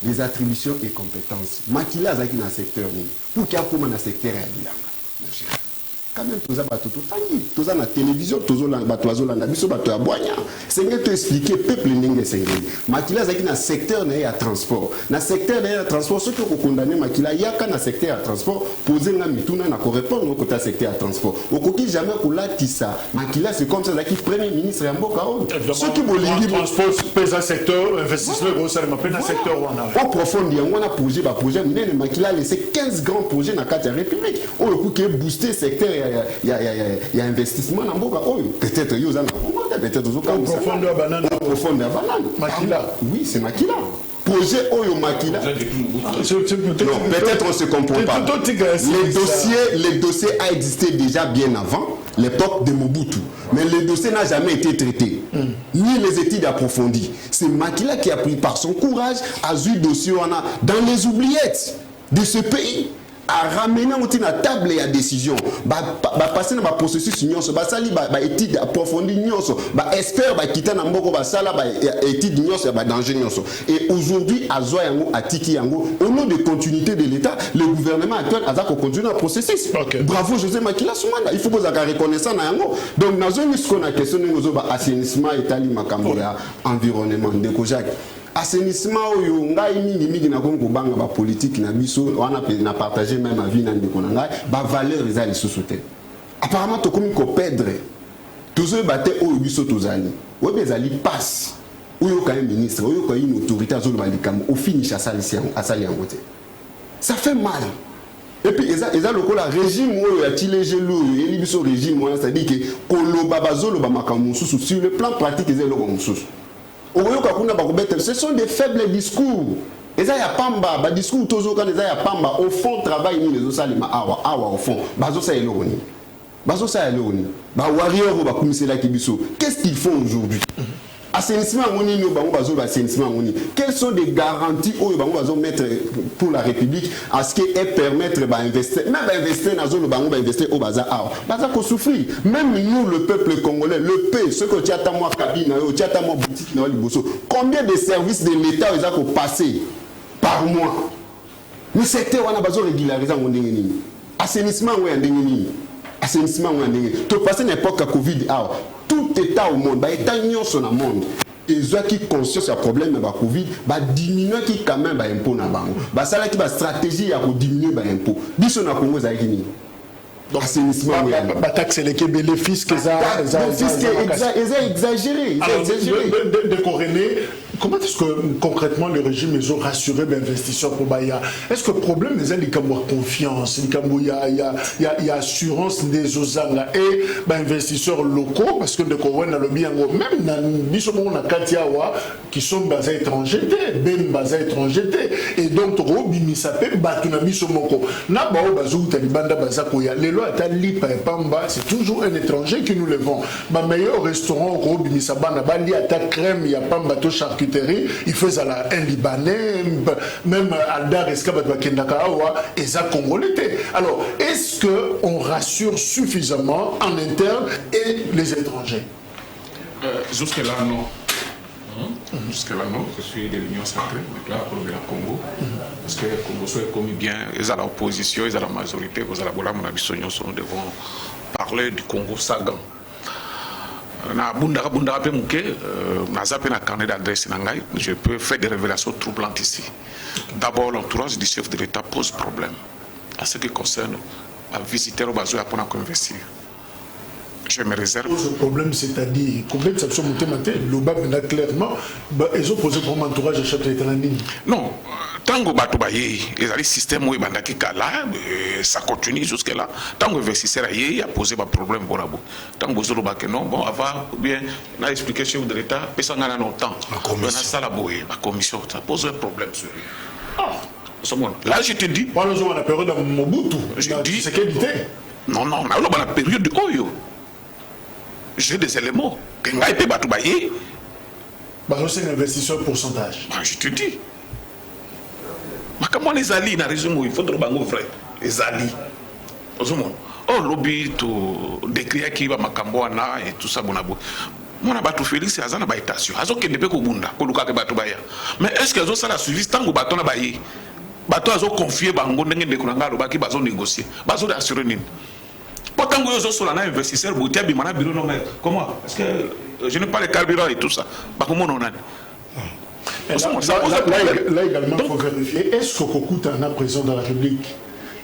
les attributions et compétences. Makila Zaki dans le secteur, pour qu'il y ait comme dans le secteur à Bilanga. Quand même, tout ça, tout ça, la télévision, tout ça, c'est que tu expliquer peuple n'engage pas. Makila Zaki dans le secteur de transport. Dans le secteur de transport, ceux qui ont condamné Makila, il y a qu'un secteur de transport, poser un mitouna n'a correspond au côté secteur de transport. Au côté jamais pour la tissa. Makila, c'est comme ça qui premier ministre en Boka. Ceux qui veulent dire transport, pèse un secteur, investissement, ça ne m'appelle un secteur où on a. Au profond, on a projet, mais Makila a laissé 15 grands projets dans la carte de la République. On a booster le secteur y a investissement dans Boga. Peut-être ils ont peut-être aux en profondeur banane. En profondeur banane. Makila. Oui, c'est Makila. Projet Oyo Makila. Non, peut-être on se comprend pas. Les dossiers a existé déjà bien avant l'époque de Mobutu. Mais le dossier n'a jamais été traité. Ni les études approfondies. C'est Makila qui a pris par son courage à ce dossier dans les oubliettes de ce pays. À ramener à table et à décision, passer dans le processus, sali étude approfondie, expert quitter na mboko basala étude danger. Et aujourd'hui, à Zoyango, à Tiki Yango, au nom de continuité de l'État, le gouvernement actuel a continué le processus. Bravo José Makila Soumana, il faut poser la reconnaissance na yango. Donc dans une question question assainissement Italie makambo ya environnement de Kojak. Assainissement oyo ngai mingi na kongo banga ba politique na biso wana na partager même avis na ndeko na ngai ba valeur les ali sous-souté apparemment to komi ko perdre tous eux baté oyo biso tozali oyo bezali passe oyo ka ministre oyo ka une autorité azolo balikamo au finish asali yango te ça fait mal. Et puis eza lokola régime oyo ya tilejelo eli biso régime wana c'est-à-dire que koloba bazolo ba makambo sur le plan pratique ezelo ko mususu. Ce sont des faibles discours. Et ça y a pamba, ba discours tozo quand ça y a pamba au fond travail ni les osalima awa au fond. Bazo ça eloni. Bazo ça eloni. Ba warrior ba komisela kibiso. Qu'est-ce qu'ils font aujourd'hui? Assainissement ngoni no bango bazo assainissement ngoni. Quelles sont les garanties oyo bango bazo mettre pour la République à ce que permettre ba investir même ba investir na zone bango ba investir au bazar awa. Baza ko souffrir. Même nous le peuple congolais, le paix, ce que tu as moi cabine, tu as moi boutique na liboso. Combien de services de l'État ils ont passé par mois? Mais c'était wana bazo régulariser ngoni ngini. Assainissement ouais ndengini. Assainissement ouais ndengini. To passer n'importe quel Covid awa. Tout État au monde, État union sur le monde, ils ont qui conscience à problème de la Covid, diminuer qui quand même impôt na bango, ça là qui va stratégie à diminuer l'impôt. Dis on a Congo ça qui assainissement taxe les bénéfices que ça exagéré. De coroner, comment est-ce que concrètement le régime ils ont rassuré les investisseurs pour Baya? Est-ce que le problème c'est qu'il y a confiance, il y a assurance des Ozanga et les investisseurs locaux parce que de Corona le bien même dans bisomon na Katiawa qui sont basés étrangers, ben basés étrangers et donc to bimisapé batuna bisomoko na bao bazu talibanda bazakoya les lois tali pamba c'est toujours un étranger qui nous le vend. Ma meilleur restaurant au bimisabana bali ata crème ya pamba to charcuterie il fait un Libanais même Aldar Escabat Bakendakawa et ça congolais. Alors est-ce que on rassure suffisamment en interne et les étrangers? Jusque là non. Jusque-là, non, je suis de l'Union sacrée, mais là, pour le Congo, parce que le Congo soit commis bien, ils ont l'opposition, ils ont la majorité, ils ont la bola, nous devons parler du Congo sagan. Je peux faire des révélations troublantes ici. D'abord, l'entourage du chef de l'État pose problème à ce qui concerne la visiter au Bazoua pour investir. Je me réserve. Le problème, c'est-à-dire, combien de sanctions monté clairement, ils ont posé pour entourage de chef de l'État. Non, tant que Batoubaye, ils ont le système où ils ça continue jusque-là. Tant que l'investisseur a posé un problème pour la boue. Tant que vous avez non, bon, avant, bien, on a expliqué chef de l'État, personne n'a longtemps. La commission, ça pose un problème sur lui. Là, je te dis. Pas la période de Mobutu. Je dis. C'est quelle idée? Non, la période de Oyo. J'ai des éléments. Quand il été Batoubaye. C'est un investisseur pourcentage. Je te dis. Mais comment les alliés dans la région, il faut que vrai. Les alliés. Oh, lobby, tout décrire qui va Makamboana et tout ça, bonabo. Moi, Batou Félix, c'est un baïtation. Azo qui ne peut pas bunda, Koluka Batoubaya. Mais est-ce qu'ils ont ça la suivi tant que Baton a baillé? Bato a confié Bango Nengue de Kuranga, le Baki Bazo négocier. Bazo d'assurer. Pourtant, vous avez un investisseur, vous avez un bureau normal. Comment? Parce que je n'ai pas le carburant et tout ça. Comment on a? Là également, il faut vérifier. Est-ce que Kokuta, un président de la République,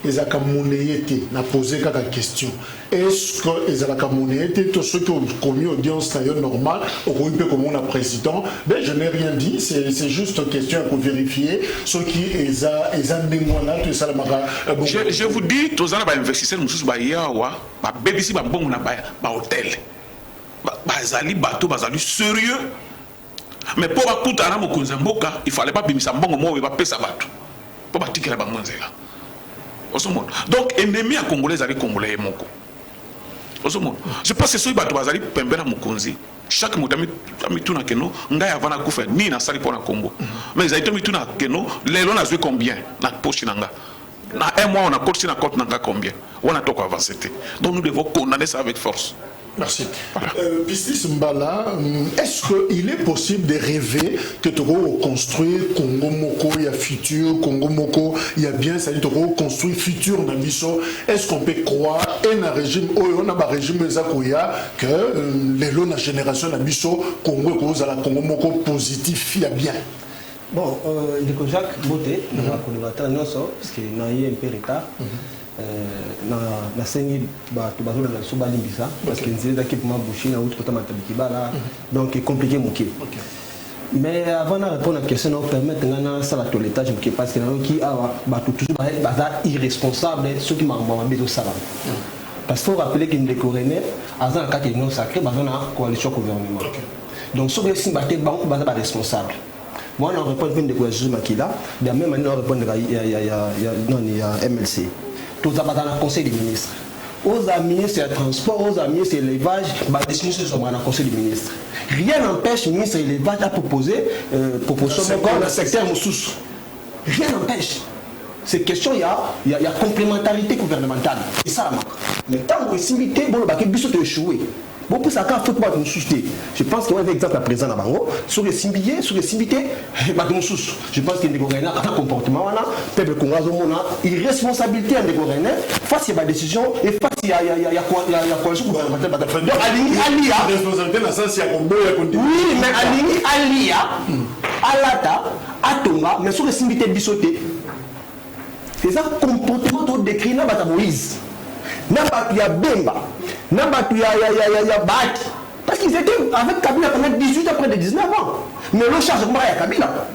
ils ont monnaie n'a posé quelques questions. Est-ce que ils ont monnaie tout ce qui ont commis audience normale au peut comme on a président? Ben je n'ai rien dit, c'est juste une question pour vérifier ce qui ils ont tout ça. Je vous dis, tous les investisseurs nous sommes yawa, ba BBC ba bon na ba hôtel, ba zali bateau ba zali sérieux. Mais pour akutana mokonzi mboka, il fallait pas bimisa mbongo mo ba pesa bato. Pour batikela ba monzela. Donc ennemi à congolais ali congolais moko. Je pense que ceux bato bazali pembena mokonzi. Chaque mot ami tuna keno ngai avana kufa ni na sali pour na Congo. Mais ils ont mis tuna keno lelo na joué combien na poche nanga. Na un mois on a coté na compte nanga combien. On a tout avancé. Donc nous devons condamner ça avec force. Merci. Pistis Mbala, est-ce qu'il est possible de rêver que tu reconstruire Congo Moko, il y a futur, Congo Moko, il y a bien, ça dit reconstruire futur Nabiso? Est-ce qu'on peut croire en un régime, on a un régime que les lots de la génération Nabiso, Congo, Congo Moko positif, il y a bien? Bon, il faut Jacques Boté, parce qu'il y a eu un peu de retard. Na sengi ba to bazo na soba limbisa parce que nzela ki pour boucher na autre matabiki bala donc c'est compliqué moké. Mais avant de répondre à la question, on permet de faire la toilettage parce que qui a toujours irresponsable ceux qui m'ont besoin de ça. Parce qu'il faut rappeler qu'il y a des Coréens, à un cas qui est non sacré, dans la coalition gouvernement. Donc ceux qui sont responsables. Moi, on répond à une décoration qui là, de la même manière, on répond à MLC. Tout ça dans le Conseil des ministres. Aux ministres du transport, aux ministres de l'élevage, les décisions sont dans le Conseil des ministres. Rien n'empêche le ministre de l'élevage à proposer proposition dans le secteur Moussous. Rien n'empêche. Ces questions, il y a complémentarité gouvernementale. Et ça, mais tant que c'est limité, bon, le baquet biso te échoué. Bon, pour ça, quand il faut nous soucier, je pense qu'il y a un exemple à présent à Bango, sur les simbiliers, je pense qu'il y a des Goréens, un comportement, peuple congolais, une responsabilité à des Goréens, face à des décisions, et face à coalition gouvernementale. Donc, Alia, responsabilité dans le sens oui, mais Alia, Alata, Atonga, mais sur les simbilités bisoté, c'est ça comportement décrit dans la Moïse. N'a y a Bemba, n'a pas y a Baki. Parce qu'ils étaient avec Kabila pendant 18 ans, près de 19 ans. Mais le chargement est à Kabila.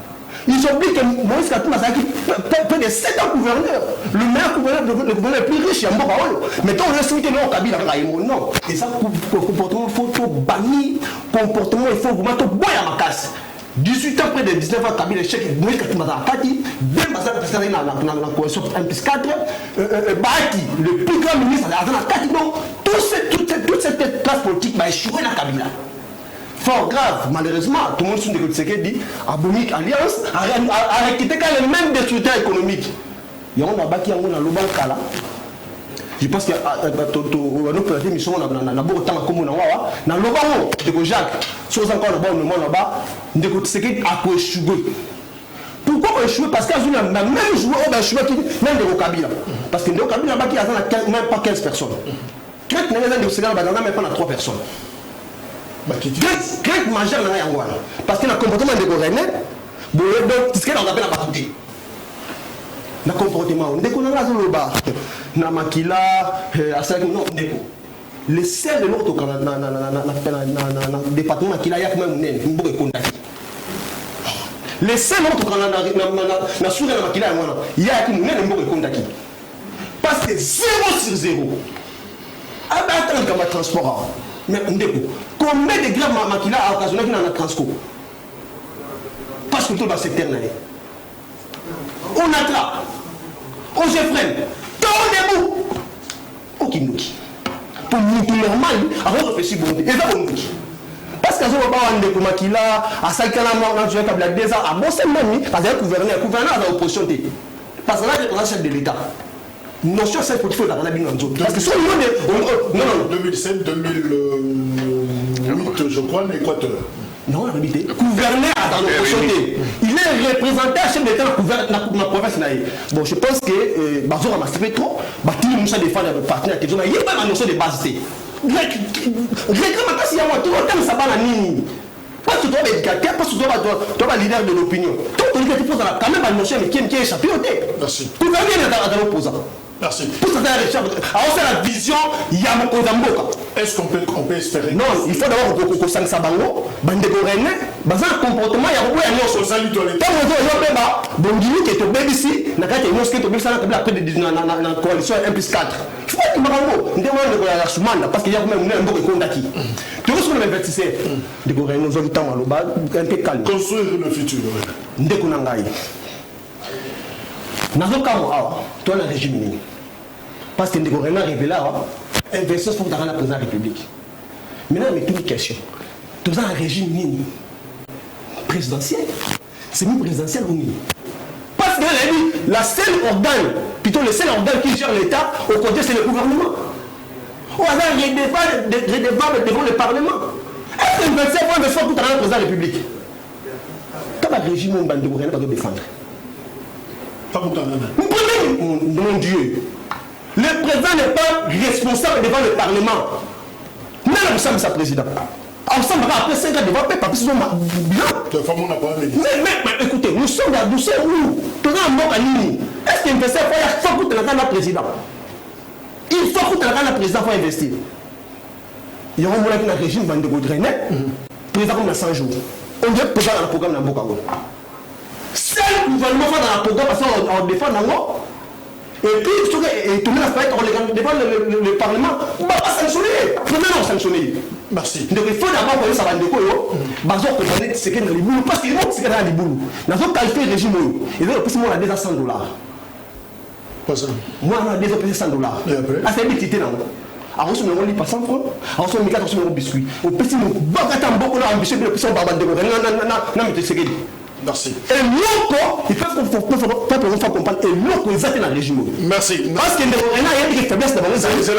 Ils ont oublié que Moïse Katouma a près de 7 ans gouverneur. Le meilleur gouverneur, le gouverneur le plus riche, il y a mais quand on a cité le Kabila, non. Et ça, comportement, il faut bannir. Comportement, il faut vous mettre au bois à ma casse. 18 ans, près de 19 ans, Kabila, le chef, Moïse Katouma a Kati, Bemba, dans la coalition 1+4, Baki, le plus grand ministre, dans la Kati, donc, toute cette classe politique va échouer dans Kabila. Fort grave, malheureusement, tout le monde se dit, Aboumik Alliance a quitté les mêmes destructeurs économiques. Il y a un Baki, il y a un Loban Kala. Je pense qu'il y a une mission dans le temps comme dans le Jacques, sur encore le bon moment là-bas, de côté a échoué. Pourquoi échouer? Parce qu'il y a même joueur qui a échoué même de Kabila. Parce que de Kabila, il n'y a même pas 15 personnes. Quand il y a des Sénégal, il n'y a même pas 3 personnes. Quand majeur, il y a parce que le comportement des Goréens, c'est ce qu'on appelle la batterie. Le comportement, on déconne là dans le bar. Na makila, non, le seul de l'autre département qu'il a y a même une bonne contact. Le seul autre na sur la makila il y a une bonne contact. Parce que 0 sur 0. Attends comme transport. Mais combien de grands makila a occasionné dans le transport? Parce que tout le secteur là. On attrape. On se freine. Tout debout. Aucun outil. Pour nous normal, avant de réfléchir bon. Et ça bon outil. Parce que je vois pas un découvert qui là, à 5 ans, on a joué comme la 2 ans, à bon c'est même, parce que le gouverneur à l'opposition. Parce que là, il y a un chef de l'État. Notion c'est pour qu'il faut la bien en zone. Parce que sur le non 2007, 2008, je crois, en Équateur. Non, la vérité. Gouverneur dans l'opposition. Il est représenté à chef d'État dans la province. Bon, je pense que Bazo a massacré trop. Tout le monde s'est défendu avec le partenaire. Il y a pas la notion de base. Réclame si y a tout le temps ça va la nini. Parce que toi, l'éducateur, parce que toi, leader de l'opinion. Tout le monde qui pose quand même la notion, mais qui est échappé au thé. Merci. Gouvernement dans l'opposant. Merci. Pour ça, alors c'est la vision, il y a mon Kozamboka. Est-ce qu'on peut espérer? Non, il faut d'abord que ça ne s'abandonne. Bande Gorené, dans un comportement, il y a beaucoup de choses. Tant que vous avez dit que tu es ici, il y a des choses qui sont après la coalition 1+4. Il faut que vous demandez la Soumanda, parce qu'il y a même un peu de contact. Tu vois ce que nous investissons de Gorené, nous avons un peu calme. Construire le futur. Ndekunangai. Nazokamo awa, toi le régime. Parce que nous avons révélé investisseurs pour la présidence de la République. Maintenant, il y a une question. Tu as un régime présidentiel. C'est mi présidentiel ou non? Parce que la seule organe, plutôt le seul organe qui gère l'État, au côté, c'est le gouvernement. On a un débat devant le Parlement. Est-ce que le 25 pour investisseurs pour la présidence de la République? Quand le régime va défendre. Pas pour Mon Dieu. Le président n'est pas responsable devant le Parlement. Même nous sommes sa président. Ensemble, après 5 ans devant le peuple, ils sont bien. Mais écoutez, nous sommes là, nous sommes où? Tout le monde a mis. Est-ce qu'il faut que le président? Il faut que le président faut investir. Il y aura un régime qui va drainer. Le président comme dans 100 jours. On dirait que dans le programme dans Bokago. Seul le gouvernement va dans le programme parce qu'on défend d'abord. Et puis, tout le monde va devant le Parlement. On ne va pas sanctionner. Premièrement, on sanctionner. Merci. Donc il faut d'abord que ça va décoller. C'est que dans les boulots. Parce qu'il faut que c'est dans les boulots. Dans un qualifié régime, il veut plus on a déjà $100. Pas ça. Moi, on a déjà payé $100. Et après? Ah, c'est petit là. Alors, on se met pas 100 francs. Alors, on se met 400 biscuits. Au petit, on va gâter un beaucoup d'ambition. On va décorer. Non, mais c'est merci. Et l'autre, il faut comprendre. Et l'autre, ils atteignent le régime. Merci. Parce qu'il y a des faiblesses devant les c'est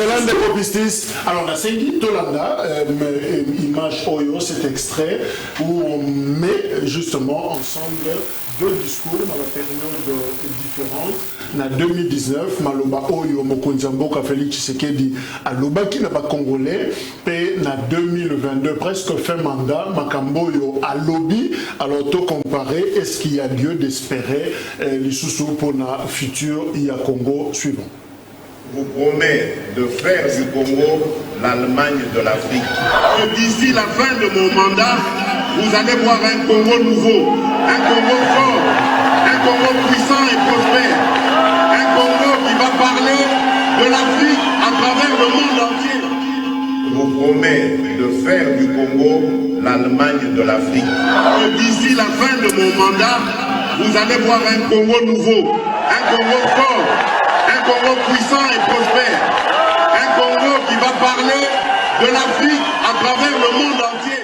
l'un des propistes. Alors, on a dit Tolanda, image Oyo, cet extrait où on met justement ensemble deux discours dans la période différente. En 2019, Maloba Oyo Mokonzamboka Félix Tshisekedi Aloba qui n'a pas congolais. Et en 2022, presque fin mandat, Makamboyo à lobby. Alors, tout comparé, est-ce qu'il y a lieu d'espérer les sous pour le futur Congo suivant? Vous promet de faire du Congo l'Allemagne de l'Afrique. D'ici la fin de mon mandat, vous allez voir un Congo nouveau, un Congo fort, un Congo puissant et prospère, un Congo qui va parler de l'Afrique à travers le monde entier. Je vous promets de faire du Congo l'Allemagne de l'Afrique. D'ici la fin de mon mandat, vous allez voir un Congo nouveau, un Congo fort, un Congo puissant et prospère, un Congo qui va parler de l'Afrique à travers le monde entier.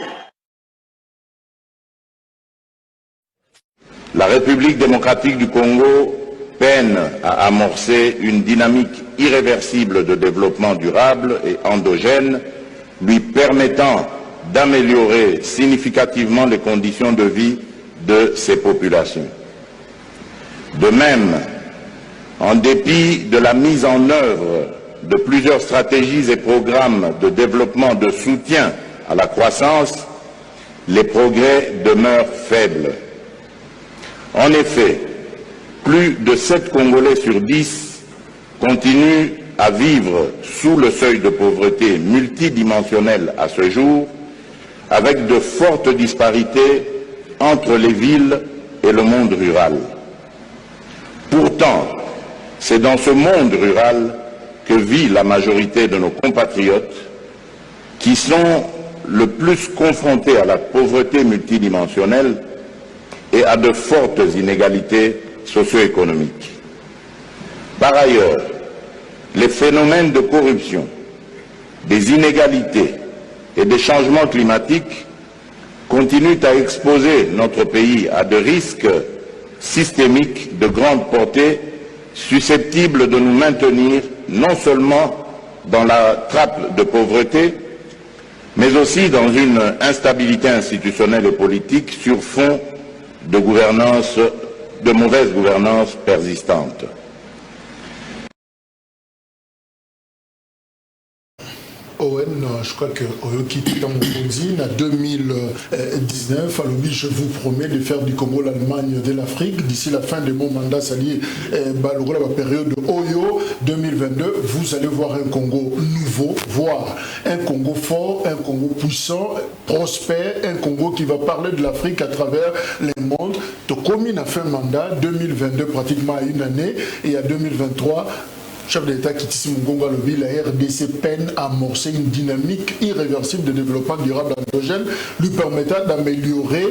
La République démocratique du Congo peine à amorcer une dynamique irréversible de développement durable et endogène, lui permettant d'améliorer significativement les conditions de vie de ses populations. De même, en dépit de la mise en œuvre de plusieurs stratégies et programmes de développement de soutien à la croissance, les progrès demeurent faibles. En effet, plus de 7 Congolais sur 10 continuent à vivre sous le seuil de pauvreté multidimensionnel à ce jour, avec de fortes disparités entre les villes et le monde rural. Pourtant, c'est dans ce monde rural que vit la majorité de nos compatriotes qui sont le plus confrontés à la pauvreté multidimensionnelle et à de fortes inégalités socio-économiques. Par ailleurs, les phénomènes de corruption, des inégalités et des changements climatiques continuent à exposer notre pays à des risques systémiques de grande portée susceptibles de nous maintenir non seulement dans la trappe de pauvreté, mais aussi dans une instabilité institutionnelle et politique sur fond de mauvaise gouvernance persistante. je crois que Oyoki Tangondi, en 2019, alors je vous promets de faire du Congo l'Allemagne de l'Afrique d'ici la fin de mon mandat, c'est-à-dire la période Oyo 2022. Vous allez voir un Congo nouveau, voir un Congo fort, un Congo puissant, prospère, un Congo qui va parler de l'Afrique à travers les mondes. Tokomi a fait un mandat 2022 pratiquement à une année, et à 2023. Chef d'État Kitisi Mugongo Alobi, la RDC peine à amorcer une dynamique irréversible de développement durable endogène, lui permettant d'améliorer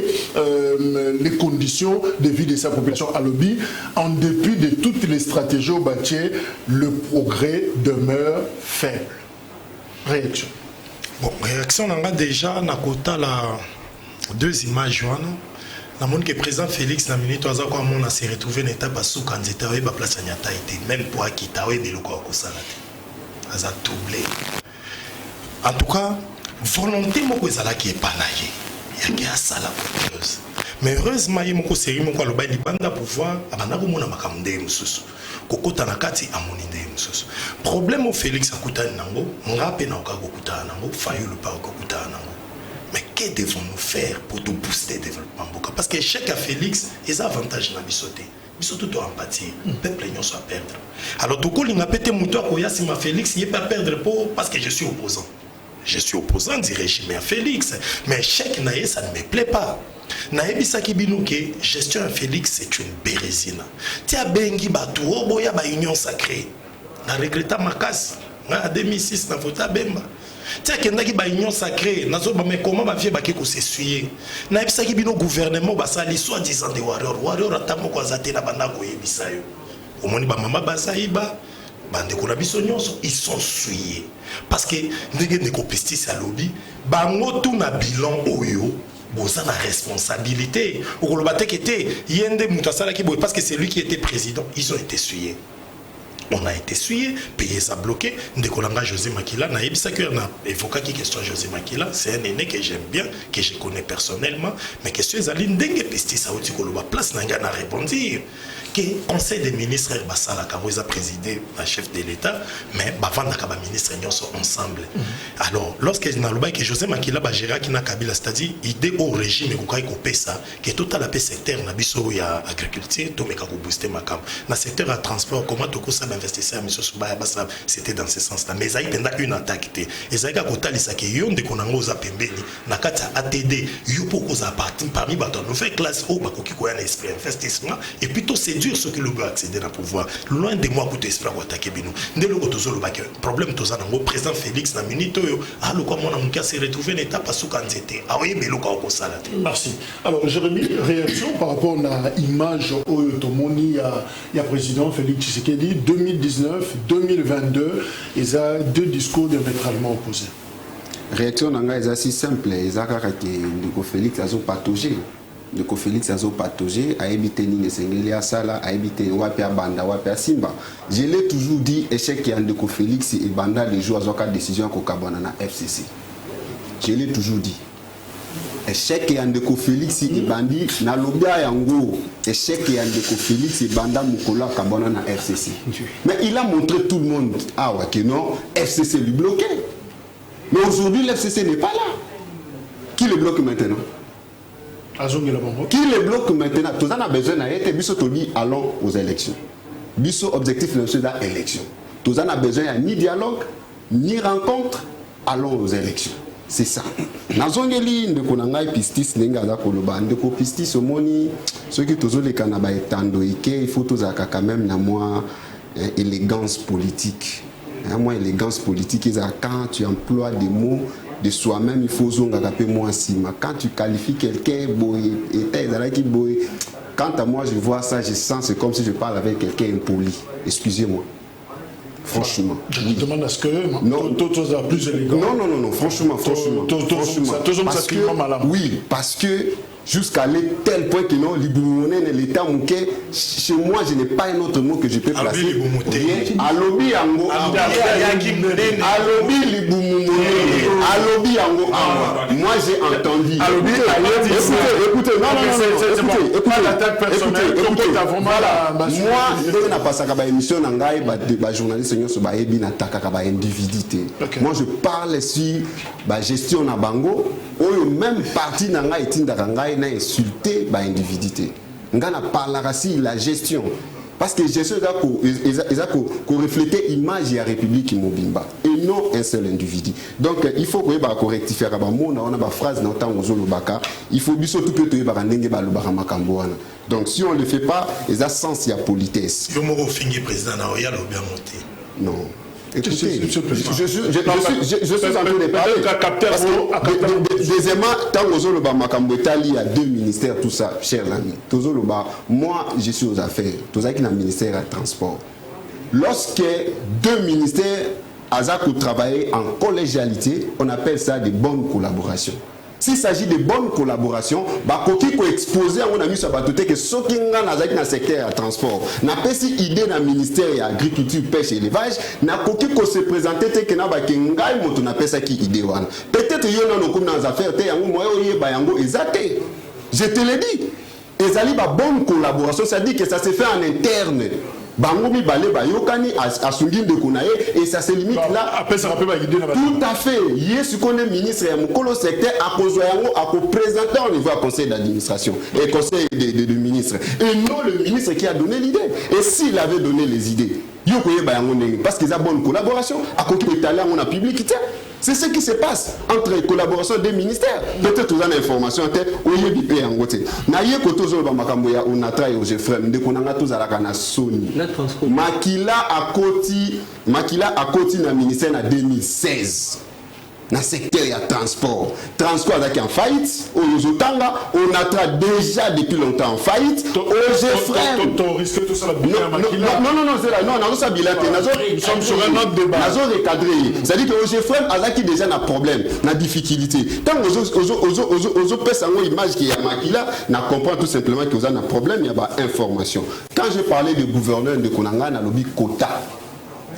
les conditions de vie de sa population. Alobi, en dépit de toutes les stratégies au bâtier, le progrès demeure faible. Réaction. Bon, réaction, on a déjà la 2 images. La monde que président Félix na minute oza kwa mona s'est retrouvé na étape sous candidat et ba place nyata été même pour akita we de loko ko sala te aza doublé. En tout cas, volonté moko ezala ki epanaye ya ki asala chose. Mais heureusement il moko série moko aloba libanda pouvoir abanda ko mona makamde mususu kokota na kati amoni nde mususu. Problème au Félix akutana nango ngape na okakutana nango fayu le pas okakutana nango. Mais que devons-nous faire pour tout booster le développement? Parce que chaque Félix, il a avantage dans bisoté. Bisoté doit empathie. Le peuple n'y soit perdre. Alors, tout le monde a pété mon toit pour Yassima Félix, il n'est pas perdre parce que je suis opposant. Je suis opposant du régime à Félix. Mais chaque naïe, ça ne me plaît pas. Naïbi Sakibinouke, gestion à Félix, c'est une bérésine. Tia Bengi Batou, Boya ba union sacrée. Na regretta ma casse. En 2006, na vota Bemba. Tiens, qu'il y a une union sacrée, mais comment ma vie va s'essuyer? Na ebisaki bino gouvernement basali soi-disant des warriors atamo kwa zate na banda ko yebisayo. Omoni ba mama basaiba bande ko na biso nyonso ils sont suyés parce que ndenge ne ko pestis à lobby bango tout na bilan oyo boza na responsabilité. Okoloba tekete yende mutasala ki boy parce que c'est lui qui était président, ils ont été suyés. On a été essuyé, payé ça bloqué. Ndekolanga José Makila, na ebisa que na évoqué qui question José Makila, c'est un aîné que j'aime bien, que je connais personnellement, mais question Zaline dengue pesti ça oti koloba place nanga na répondre que conseil des ministres basala karoza présidé la chef de l'État, mais bavanda ka ba ministre nyonso ensemble. Alors, lorsque na loba que José Makila ba gérer qui na Kabila, c'est-à-dire idée au régime ko kai ko pesa que total la secteur na biso ya agriculture to meka ko booster makam. Na secteur à transport comment to ko ça investisseurs c'était dans ce sens là mais ça il y a une attaque et ça a côté ça que yon de konango za pembeni na kata ATD yo poko za parti parmi bato no fait classe au bako ki ko ya esprit investissement et puis tout séduire ceux qui le veulent accéder à pouvoir loin de moi pour esprit ko attaquer bino ndelo ko tozo le bako problème toza nango président Félix na minute yo allo ko mona muka se retrouver en étape sous candidaté ah oui mais loko ko sala. Merci. Alors Jérémy, réaction par rapport à l'image au Tomoni il y a président Félix Tshisekedi 2019-2022, ils ont 2 discours diamétralement opposés. Réaction est assez simple. Ils ont que Félix a patogé. Le Félix a patogé, a évité ni Sengeli Sala, a évité Wapia Banda, Wapia Simba. Je l'ai toujours dit, échec qui a de Félix et Banda de jouer à la décision qu'on a na FCC. Je l'ai toujours dit. Échec et Andeko Félix et Bandi na lobia yango échec et Andeko Félix et Banda Mukola Kabona na FCC. Mais il a montré tout le monde que non, FCC lui bloquait. Mais aujourd'hui l'FCC n'est pas là. Qui le bloque maintenant? Qui le bloque maintenant? Tous en a besoin d'être biso toli allons aux élections. Biso objectif national élection. Tous en a besoin ni dialogue ni rencontre, allons aux élections. C'est ça. Nazongeli ndeko nangai pistis nenga za koloba ndeko pistis omoni ceux qui tozo le kanaba etando ike il faut tozaka quand même na moi élégance politique. Moi élégance politique c'est quand tu emploies des mots de soi-même il faut zonga kapé moi sima quand tu qualifies quelqu'un boy et ezalaki boy quant à moi je vois ça je sens c'est comme si je parle avec quelqu'un impoli. Excusez-moi. Franchement. Je me demande à ce que non, tous à plus élégant. Non, franchement. Parce que, oui, parce que jusqu'à tel point que non, l'État mouké, chez moi, je n'ai pas un autre mot que je peux placer. Alobi yango. Alobi liboumouné. Alobi yango. Moi, j'ai entendu. Écoutez, Moi, je parle sur la gestion na bango, ou même parti na ngai tindaka ngai na insulté ba individuité. Ngana parlera si la gestion. Parce que gestion est qu'on reflète l'image de la République Mobimba et non un seul individu. Donc il faut que vous rectifier la phrase dans le temps il faut que tout peut donc si on ne le fait pas, il y a sens, il y a politesse. Non. Écoutez, je suis en train de parler. Deuxièmement, tant que il y a 2 ministères, tout ça, chers amis. Moi, je suis aux affaires. Tout ça qui est dans le ministère du Transport. Lorsque 2 ministères travaillent en collégialité, on appelle ça des bonnes collaborations. S'il s'agit de bonnes collaborations, il faut exposer à mon ami que ce qui est dans le secteur du transport, n'a pas si idée dans le ministère de l'agriculture, pêche et élevage, n'a pas se présenter que n'a pas ça qui idée. Peut-être qu'il y a dans affaires, je te l'ai dit. Et ça dit bonne collaboration, ça dit que ça se fait en interne. Bangomi balé ba yokani asungin de konaye et ça se limite là. Tout à fait. Hier ce qu'on est ministre et mon secteur à cause présenter au niveau du conseil d'administration et conseil de ministres et non le ministre qui a donné l'idée. Et s'il avait donné les idées, parce qu'ils ont bonne collaboration à côté de talent on a publicité. C'est ce qui se passe entre les collaborations des ministères. Peut-être vous avez l'information en tête, ou y est en côté. Naïe kotozo ba makamboya on a travaillé au Jeffrem de konanga tous à la kana Sony. Makila a koti na ministère en 2016. Dans le secteur il y a transport. Transport avec en faillite, au Yozotanga, on a déjà depuis longtemps en faillite. Au Jeffrem. Non, c'est là. Non, on a ça bilan. Nous sommes sur un autre débat. Nous avons recadré. C'est-à-dire que au Jeffrem, il déjà un problème, une difficulté. Tant que aux personnes image qui est à Makila, on comprend tout simplement que vous avez un problème, il y a information. Quand je parlais de gouverneur de Konanga, on a lobby quota.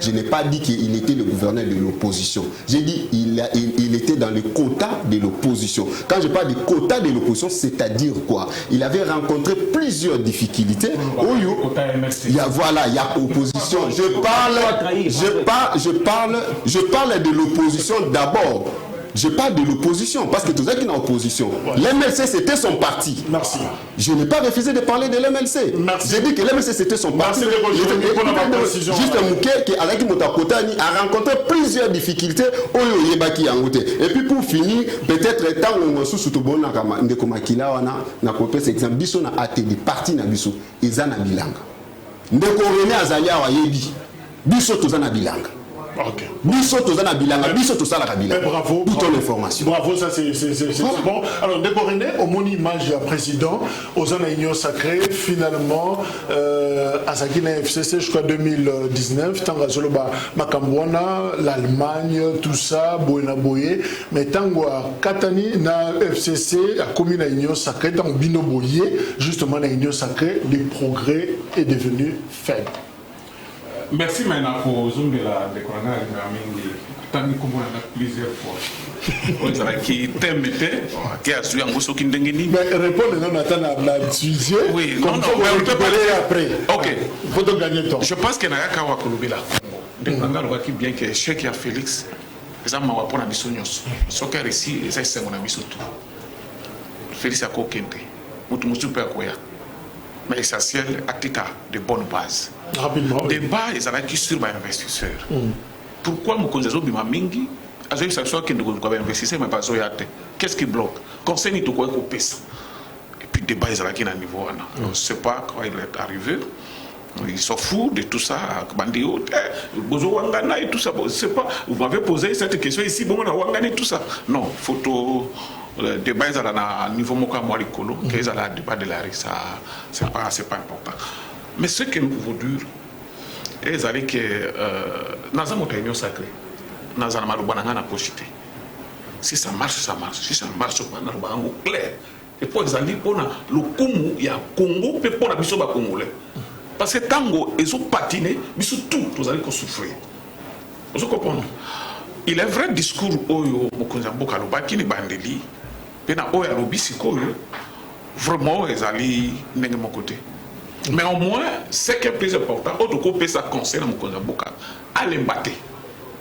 Je n'ai pas dit qu'il était le gouverneur de l'opposition. J'ai dit qu'il était dans le quota de l'opposition. Quand je parle de quota de l'opposition, c'est-à-dire quoi? Il avait rencontré plusieurs difficultés. Il y a opposition. Je parle de l'opposition d'abord. Je parle de l'opposition, parce que tout ça qui est en opposition. L'MLC, c'était son parti. Merci. Je n'ai pas refusé de parler de l'MLC. J'ai dit que l'MLC, c'était son parti. Juste un mouquet qui a rencontré plusieurs difficultés. Et puis pour finir, peut-être tant qu'on sous tout bon, on a copié cet exemple. Biso na ATD, parti na biso, ils en a bilanga. Ndeko René Azalia wa yebi. Biso tous en a bilanga. Ok. Bravo. Pour ton information. Bravo, ça c'est bon. Alors, Décoréné, au mon image président, aux en union sacrée, finalement, à Sakina FCC jusqu'à 2019, tant que Makambouana, l'Allemagne, tout ça, Boena Boye, mais tant que Katani, na FCC, a commis la union sacrée, dans Bino Boye, justement, la union sacrée, le progrès est devenu faible. Merci maintenant pour Zoom de la décoration de plusieurs fois. Qui t'aime, qui a suivi un gros qui n'engagé. Mais répondre non attends la sujet. Oui, non, on peut parler après. Ok. Faut donc gagner temps. Je pense que n'a qu'à voir Kolobela. Décoration qui bien que Cheikh et Félix, les hommes m'ont appris à bisognos. Ce qui a réussi, ça c'est mon ami surtout. Félix a coquinté. Mutu super quoi. Mais l'essentiel, actica de bonnes bases. Rapidement. Des bases qui sur les investisseurs. Pourquoi nous connaissons bien Mingi? J'ai eu ça qui nous connaissons investisseurs, mais pas Zoyate. Qu'est-ce qui bloque? Conseil ni tout quoi qu'on pèse. Et puis des bases qui à niveau. On ne sait pas quand il est arrivé. Ils sont fous de tout ça. Bandio, Wangana et tout ça. Pas. Vous m'avez posé cette question ici. Bon, on a Wangana et tout ça. Non, photo. Le débat est à niveau moka moalikolo, qu'ils ont le débat de la rue, ça c'est pas important. Mais ce que nous pouvons dire, c'est que nous avons une union sacrée, nous avons une possibilité. Si ça marche, ça marche. Si ça marche, nous avons un clair. Et pour exemple, pour le Congo, il y a Congo, et pour la mission congolais. Parce que tango, ils ont patiné, mais surtout, nous allons souffrir. Vous comprenez? Il est vrai discours où Mokonza Bokaloba qui n'est pas bandeli. Pena oya lobby sikoyo vraiment ezali ndenge mon côté. Mais au moins, ce qui est plus important, autre que ça conseille dans mon boka, aller battre.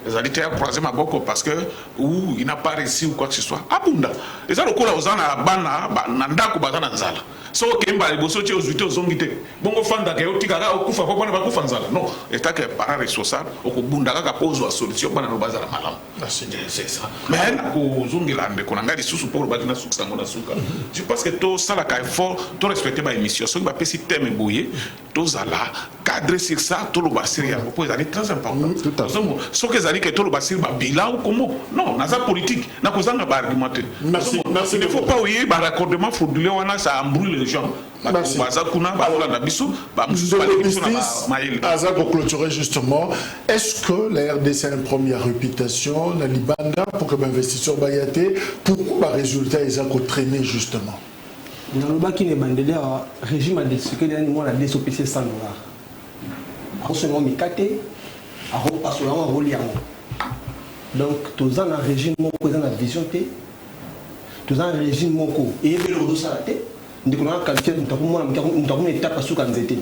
Les alliés ont croisé ma boko parce que ou il n'a pas réussi ou quoi que ce soit. Abunda. Les alliés ont croisé na bana, nanda ko bazana nzala. So kemba liboso ti ozuite ozongite. Bongo fanda ke otikaka okufa kwa bana bakufa nzala. Non, état que para responsable okubunda kaka pozo solution bana no bazala malam. C'est ça. Mais ko zongela nde ko nanga lisusu pour bazina suka ngona suka. Je pense que to sala ka effort, to respecter ba émission. So ba pesi thème boye, to zala cadrer sur ça, to lo basiri ya ko ezali très important. Tout à fait. So que ezali que to lo basiri ba bilan ou comment? Non, na za politique, na ko zanga ba argumenter. Merci. Merci. Il ne faut pas oublier ba raccordement frauduleux wana ça embrouille les gens. Merci. Aza pour clôturer justement, est-ce que la RDC a une première réputation, la Libanda, pour que l'investisseur Bayate, pourquoi le résultat est traîné justement? Dans le bas qui est bandé, le régime a décidé que nous avons DSOPC 100 $. Alors, c'est mon mikate, alors, parce que là, on a donc, tous un régime, tous un vision, tous un régime, et il y a le dos à la tête. Nous avons qualifié, nous avons une étape à sous Kanzete,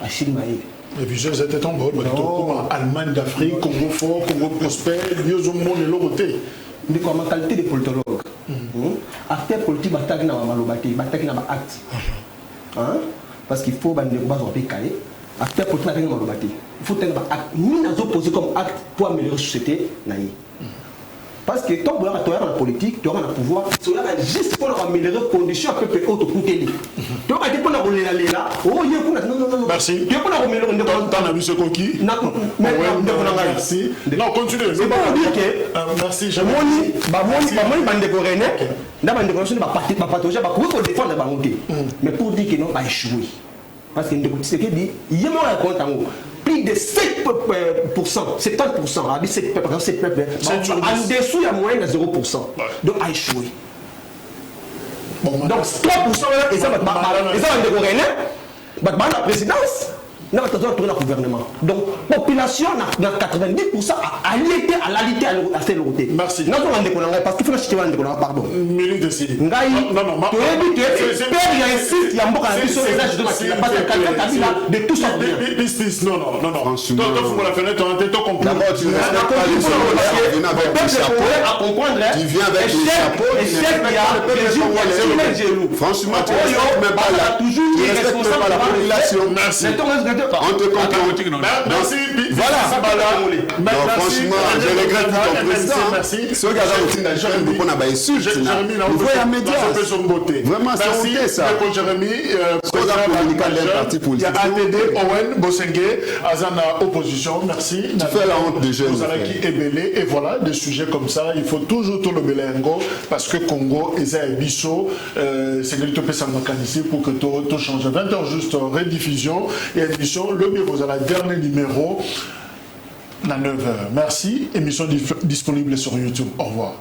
à Chilmaï. Les visions étaient en bord, Allemagne d'Afrique, Congo fort, Congo prospère, mieux au monde et l'autre. Nous avons une qualité de politologue. Acteur politique, bataille na malobati, bataille na acte. Parce qu'il faut bande base au PKE. Acteur politique na malobati. Il faut tenir acte. Nous nous opposer comme acte pour améliorer la société naïe. Parce que tant que tu as la politique, tu as le pouvoir, cela va juste pour améliorer les conditions à peu près autres pour t'aider. Tu as dit pour la rouler là, oh, non. Merci. Tu as pour la rouler là, t'en as vu ce coquille? Non, merci. Non, continue. C'est pas pour dire que. Merci, je mais pour dire que non, va échouer. Parce que ce qui dit, il y a plus de 7%, 70%, en dessous il y a moins de 0%. Donc à échouer. Donc 3% et ça va la présidence. Nous avons tourné le gouvernement. Donc, la population, dans 90% a allié à l'alité à faire l'autre. Merci. Nous avons décollé parce qu'il faut acheter un décollé. Pardon. Minute de si. Non, tu es père, il y a un site, il y a un bon de tout ça. Non. Franchement. Vous la fenêtre, on a tout compris. D'abord, tu ne respectes pas les tu viens avec le chapeau. Tu viens avec le chapeau. Franchement, tu ne respectes pas la population. Merci. On te comprend. Merci. Voilà. Franchement, je regrette ton président. Merci. Ce gars-là aussi n'a jamais beaucoup n'a pas insulté. Vous voyez un média. Vraiment, c'est honte ça. Jérémy, il y a ATD, Owen, Bosengue, Azana, opposition. Merci. Tu fais la honte des jeunes. Vous allez qui est belé. Et voilà, des sujets comme ça, il faut toujours tout le belengo parce que Congo, Eza et Bisso, c'est que tu peux s'en ici pour que tout change. 20h juste rediffusion. Et émission, le bureau, vous avez le dernier numéro à 9h. Merci. Émission disponible sur YouTube. Au revoir.